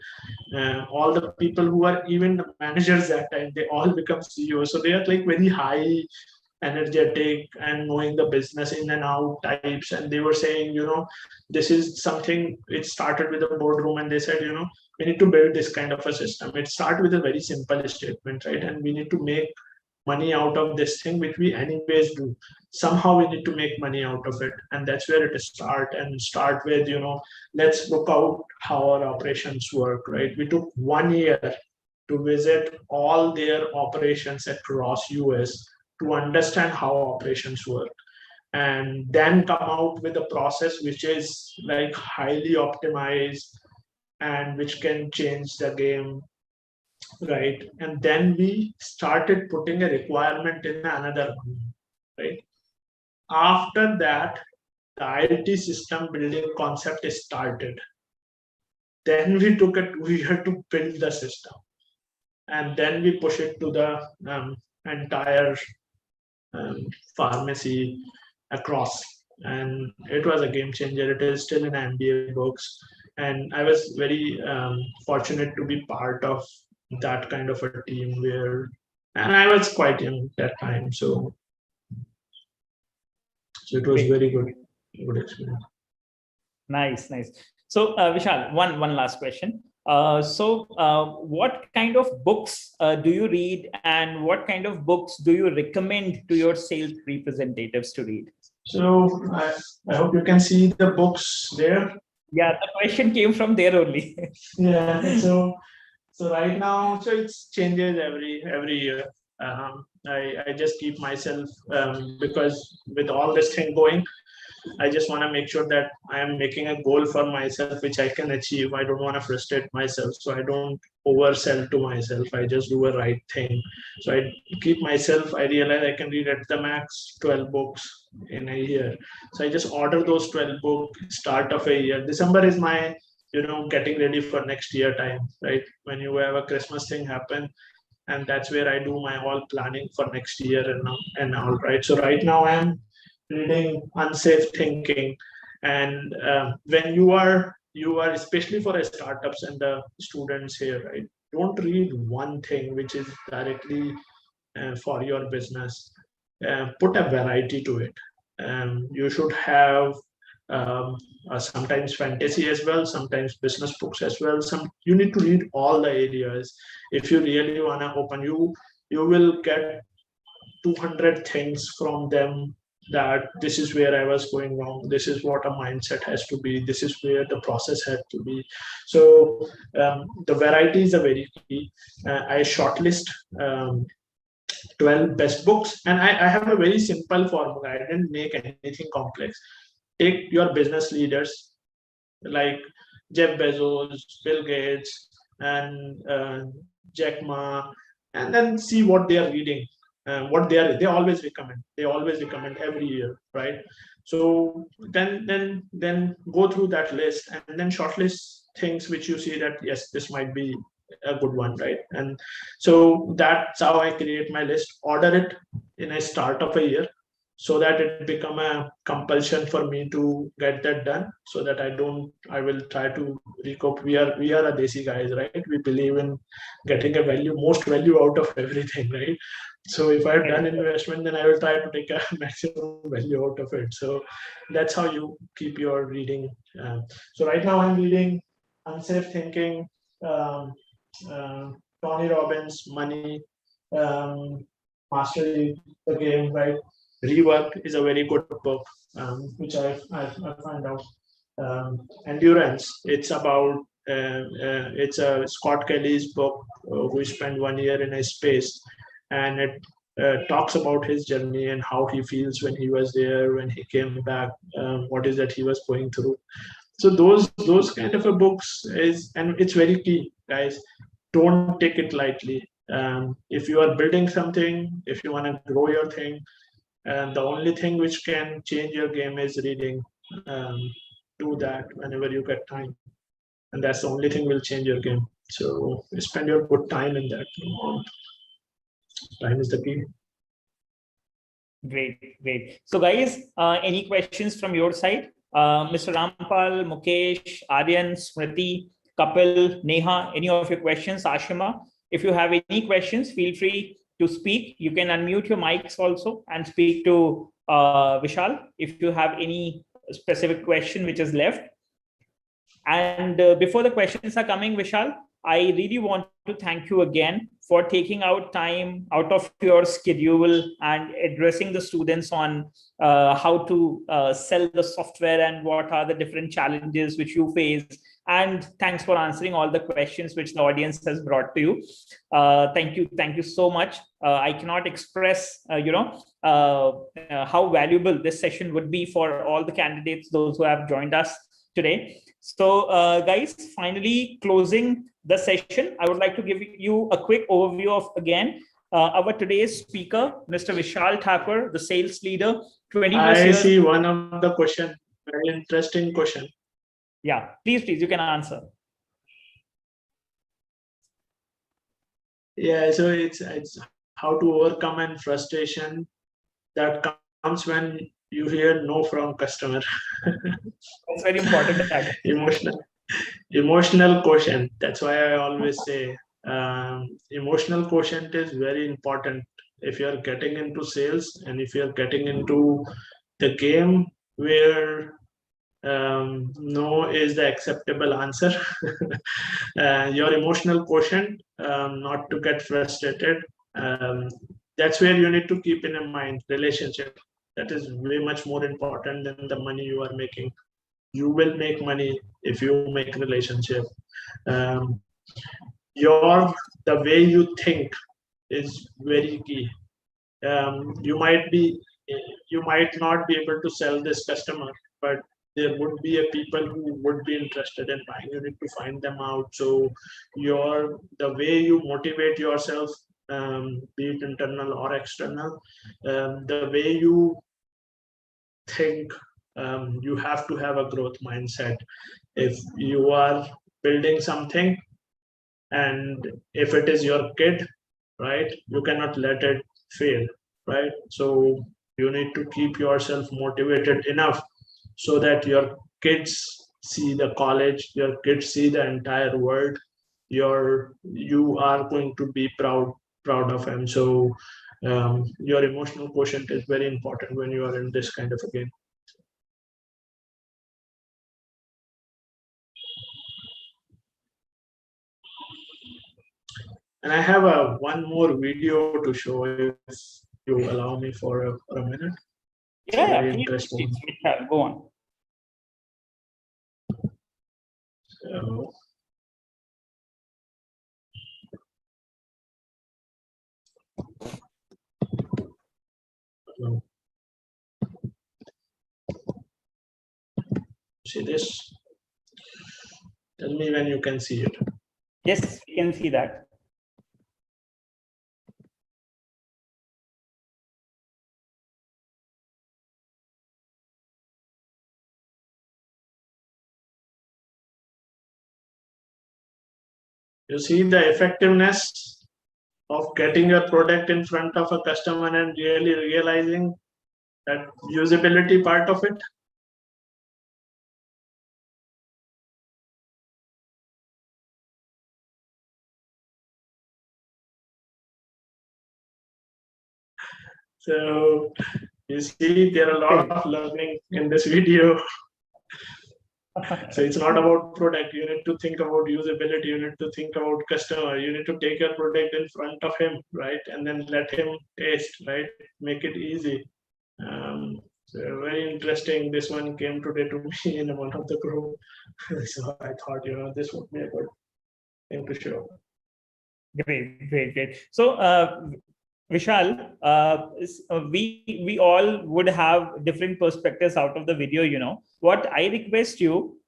[SPEAKER 2] All the people who are even the managers that time, they all become CEOs. So they are like very high energetic and knowing the business in and out types. And they were saying, this is something, it started with a boardroom, and they said, we need to build this kind of a system. It started with a very simple statement, right? And we need to make money out of this thing, which we anyways do. Somehow we need to make money out of it. And that's where it start with, let's look out how our operations work, right? We took 1 year to visit all their operations across US to understand how operations work, and then come out with a process which is like highly optimized and which can change the game, right? And then we started putting a requirement in another one, right? After that, the IT system building concept is started. Then we took a 2 year to build the system, and then we push it to the entire pharmacy across. And it was a game changer. It is still in MBA books, and I was very fortunate to be part of that kind of a team where, and I was quite young at that time, so it was very good experience.
[SPEAKER 1] Nice. So Vishal, one last question. What kind of books do you read, and what kind of books do you recommend to your sales representatives to read?
[SPEAKER 2] So I hope you can see the books there.
[SPEAKER 1] Yeah, the question came from there only.
[SPEAKER 2] Yeah. So right now, so it changes every year. I just keep myself because with all this thing going, I just want to make sure that I am making a goal for myself which I can achieve. I don't want to frustrate myself, so I don't oversell to myself. I just do a right thing. So I keep myself. I realize I can read at the max 12 books in a year. So I just order those 12 books start of a year. December is my getting ready for next year time, right? When you have a Christmas thing happen, and that's where I do my all planning for next year and all, right? So right now I am reading Unsafe Thinking, and when you are especially for a startups and the students here, right? Don't read one thing which is directly for your business. Put a variety to it. You should have sometimes fantasy as well, sometimes business books as well. You need to read all the areas. If you really want to open, you will get 200 things from them, that this is where I was going wrong, this is what a mindset has to be, this is where the process had to be. So the varieties are very key. I shortlist 12 best books, and I have a very simple formula. I didn't make anything complex. Take your business leaders like Jeff Bezos, Bill Gates, and Jack Ma, and then see what they are reading, what they always recommend every year, right? So then go through that list, and then shortlist things which you see that yes, this might be a good one, right? And so that's how I create my list, order it in a start of a year, so that it become a compulsion for me to get that done, so that I will try to recoup. We are a desi guys, right? We believe in getting a most value out of everything, right? So if I've done investment, then I will try to take a maximum value out of it. So that's how you keep your reading. So right now I'm reading Unsafe Thinking, um, Tony Robbins, Money, Mastery the Game, right? Rework is a very good book, which I find out. Endurance, it's about it's a Scott Kelly's book, who spent 1 year in a space, and it talks about his journey and how he feels when he was there, when he came back, what is that he was going through. So those kind of a books is, and it's very key, guys. Don't take it lightly. If you are building something, if you want to grow your thing, and the only thing which can change your game is reading. Um, do that whenever you get time, and that's the only thing will change your game. So spend your good time in that. Time is the key.
[SPEAKER 1] Great. So guys, any questions from your side? Mr. Rampal, Mukesh, Aryan, Smriti, Kapil, Neha, any of your questions? Ashima, if you have any questions, feel free to speak. You can unmute your mics also and speak to Vishal if you have any specific question which is left. And before the questions are coming, Vishal, I really want to thank you again for taking out time out of your schedule and addressing the students on how to sell the software and what are the different challenges which you face. And thanks for answering all the questions which the audience has brought to you. Thank you so much. I cannot express, how valuable this session would be for all the candidates, those who have joined us today. So guys, finally closing the session, I would like to give you a quick overview of, again, our today's speaker, Mr. Vishal Thakur, the sales leader, 20 plus years.
[SPEAKER 2] I see one of the question, very interesting question.
[SPEAKER 1] Yeah, please, you can answer.
[SPEAKER 2] Yeah, so it's how to overcome and frustration that comes when you hear no from customer.
[SPEAKER 1] That's very important.
[SPEAKER 2] Emotional quotient. That's why I always say emotional quotient is very important if you're getting into sales, and if you're getting into the game where no is the acceptable answer. Your emotional quotient, not to get frustrated. That's where you need to keep in mind relationship. That is way much more important than the money you are making. You will make money if you make relationship. Um, the way you think is very key. You might not be able to sell this customer, but there would be a people who would be interested in buying. You need to find them out. So the way you motivate yourself, be it internal or external, the way you think, you have to have a growth mindset. If you are building something, and if it is your kid, right, you cannot let it fail, right? So you need to keep yourself motivated enough so that your kids see the college, your kids see the entire world. You are going to be proud of them. So your emotional quotient is very important when you are in this kind of a game. And I have one more video to show, if you allow me for a minute.
[SPEAKER 1] Yeah, interesting. Go on.
[SPEAKER 2] See this? Tell me when you can see it.
[SPEAKER 1] Yes, we can see that.
[SPEAKER 2] You see the effectiveness of getting your product in front of a customer and really realizing that usability part of it. So you see, there are a lot of learning in this video. So it's not about product. You need to think about usability. You need to think about customer. You need to take your product in front of him, right? And then let him taste, right? Make it easy. So very interesting. This one came today to me in one of the group. So I thought, this would be a good thing to show.
[SPEAKER 1] Great. So, Vishal, we all would have different perspectives out of the video. What I request you,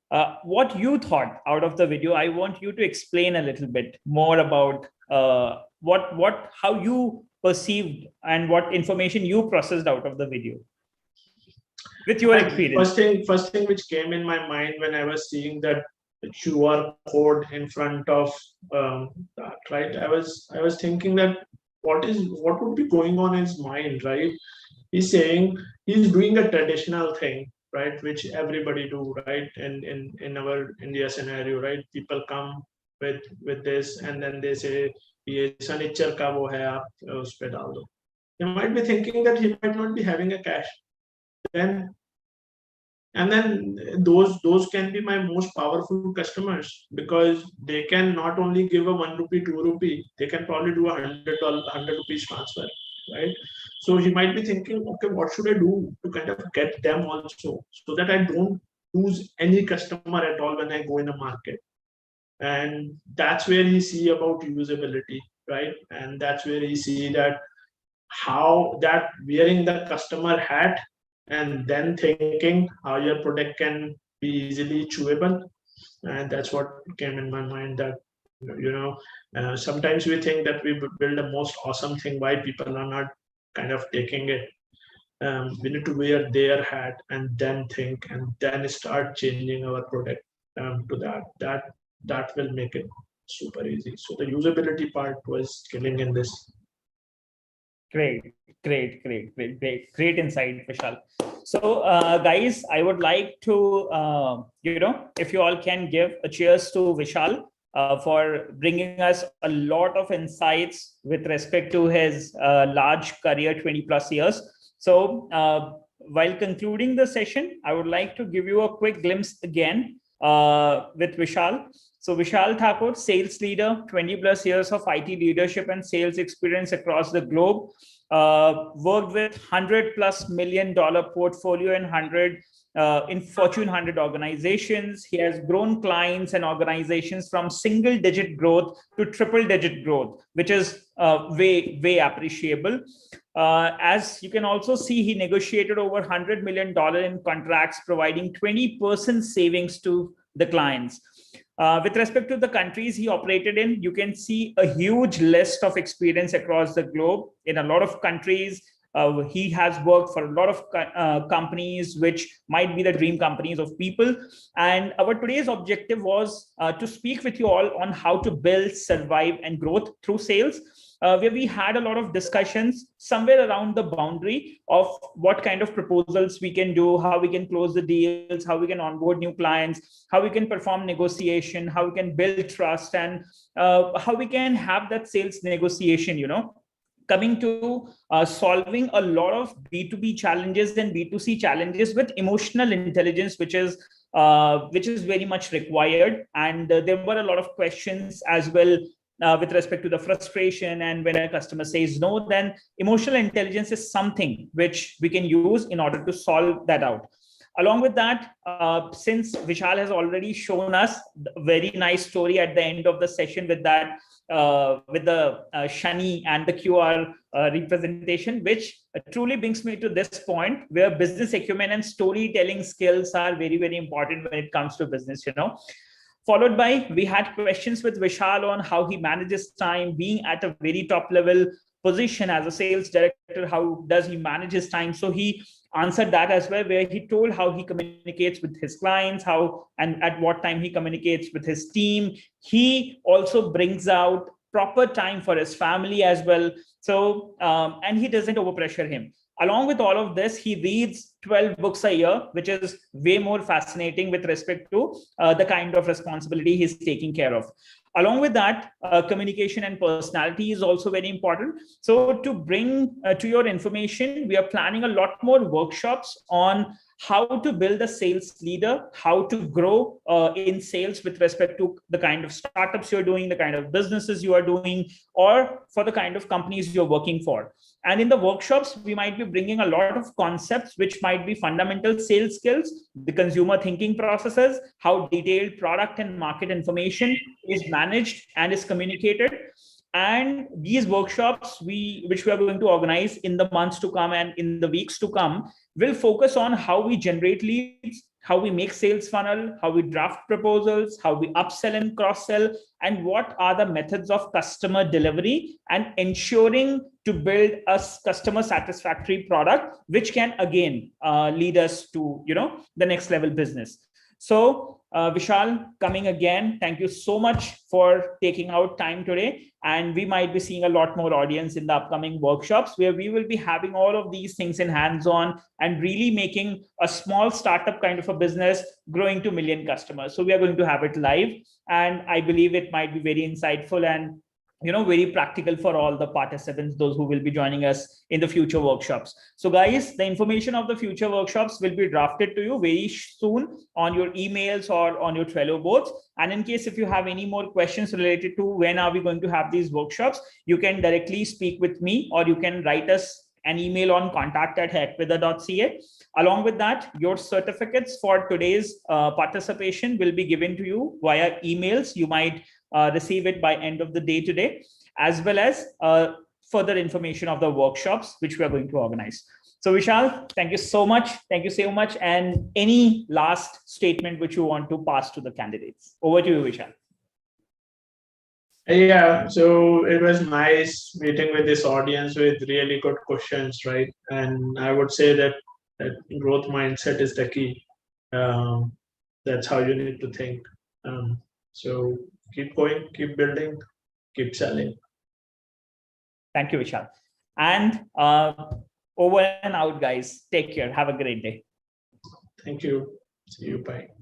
[SPEAKER 1] what you thought out of the video, I want you to explain a little bit more about how you perceived and what information you processed out of the video with your experience.
[SPEAKER 2] First thing which came in my mind when I was seeing that QR code in front of that, right? I was thinking that what would be going on in his mind, right? He's saying he's doing a traditional thing, right, which everybody do, right? In our India scenario, right? People come with this and then they say, "Ye sanichar ka wo hai, aap us pe dal do." He might be thinking that he might not be having a cash. Then those can be my most powerful customers, because they can not only give a 1 rupee, 2 rupee, they can probably do $100 rupees transfer, right? So he might be thinking, okay, what should I do to kind of get them also, so that I don't lose any customer at all when I go in a market. And that's where he see about usability, right? And that's where he see that how that wearing the customer hat and then thinking how your product can be easily chewable. And that's what came in my mind, that sometimes we think that we build the most awesome thing, why people are not kind of taking it. We need to wear their hat and then think and then start changing our product to that will make it super easy. So the usability part was killing in this.
[SPEAKER 1] Great insight, Vishal. So, guys, I would like to, if you all can give a cheers to Vishal for bringing us a lot of insights with respect to his large career, 20 plus years. So, while concluding the session, I would like to give you a quick glimpse again with Vishal. So Vishal Thakur, sales leader, 20 plus years of IT leadership and sales experience across the globe. Worked with $100+ million portfolio and in Fortune 100 organizations. He has grown clients and organizations from single-digit growth to triple-digit growth, which is way appreciable. As you can also see, he negotiated over $100 million in contracts, providing 20% savings to the clients. With respect to the countries he operated in, you can see a huge list of experience across the globe. In a lot of countries, he has worked for a lot of companies, which might be the dream companies of people. And our today's objective was to speak with you all on how to build, survive, and growth through sales. Where we had a lot of discussions somewhere around the boundary of what kind of proposals we can do, how we can close the deals, how we can onboard new clients, how we can perform negotiation, how we can build trust, and how we can have that sales negotiation, coming to solving a lot of B2B challenges and B2C challenges with emotional intelligence, which is very much required. And there were a lot of questions as well with respect to the frustration, and when a customer says no, then emotional intelligence is something which we can use in order to solve that out. Along with that, since Vishal has already shown us a very nice story at the end of the session with that, with the Shani and the QR representation, which truly brings me to this point where business acumen and storytelling skills are very important when it comes to business, Followed by, we had questions with Vishal on how he manages time, being at a very top level position as a sales director. How does he manage his time? So he answered that as well, where he told how he communicates with his clients, how and at what time he communicates with his team. He also brings out proper time for his family as well. So, and he doesn't overpressure him. Along with all of this, he reads 12 books a year, which is way more fascinating with respect to the kind of responsibility he's taking care of. Along with that, communication and personality is also very important. So to bring to your information, we are planning a lot more workshops on how to build a sales leader, how to grow in sales with respect to the kind of startups you're doing, the kind of businesses you are doing, or for the kind of companies you're working for. And in the workshops, we might be bringing a lot of concepts which might be fundamental sales skills, the consumer thinking processes, how detailed product and market information is managed and is communicated. And these workshops which we are going to organize in the months to come and in the weeks to come will focus on how we generate leads, how we make sales funnel, how we draft proposals, how we upsell and cross-sell, and what are the methods of customer delivery and ensuring to build a customer satisfactory product, which can again lead us to the next level business. So Vishal, coming again, thank you so much for taking out time today. And we might be seeing a lot more audience in the upcoming workshops where we will be having all of these things in hands-on and really making a small startup kind of a business growing to 1 million customers. So we are going to have it live. And I believe it might be very insightful and very practical for all the participants, those who will be joining us in the future workshops. So guys, the information of the future workshops will be drafted to you very soon on your emails or on your Trello boards. And in case if you have any more questions related to when are we going to have these workshops, you can directly speak with me, or you can write us an email on contact@hackwither.ca. Along with that, your certificates for today's participation will be given to you via emails. You might receive it by end of the day today, as well as further information of the workshops which we are going to organize. So Vishal, thank you so much. Thank you so much. And any last statement which you want to pass to the candidates? Over to you, Vishal.
[SPEAKER 2] Yeah, so it was nice meeting with this audience with really good questions, right? And I would say that growth mindset is the key. That's how you need to think. So keep going, keep building, keep selling.
[SPEAKER 1] Thank you, Vishal. And over and out, guys. Take care. Have a great day.
[SPEAKER 2] Thank you. See you. Bye.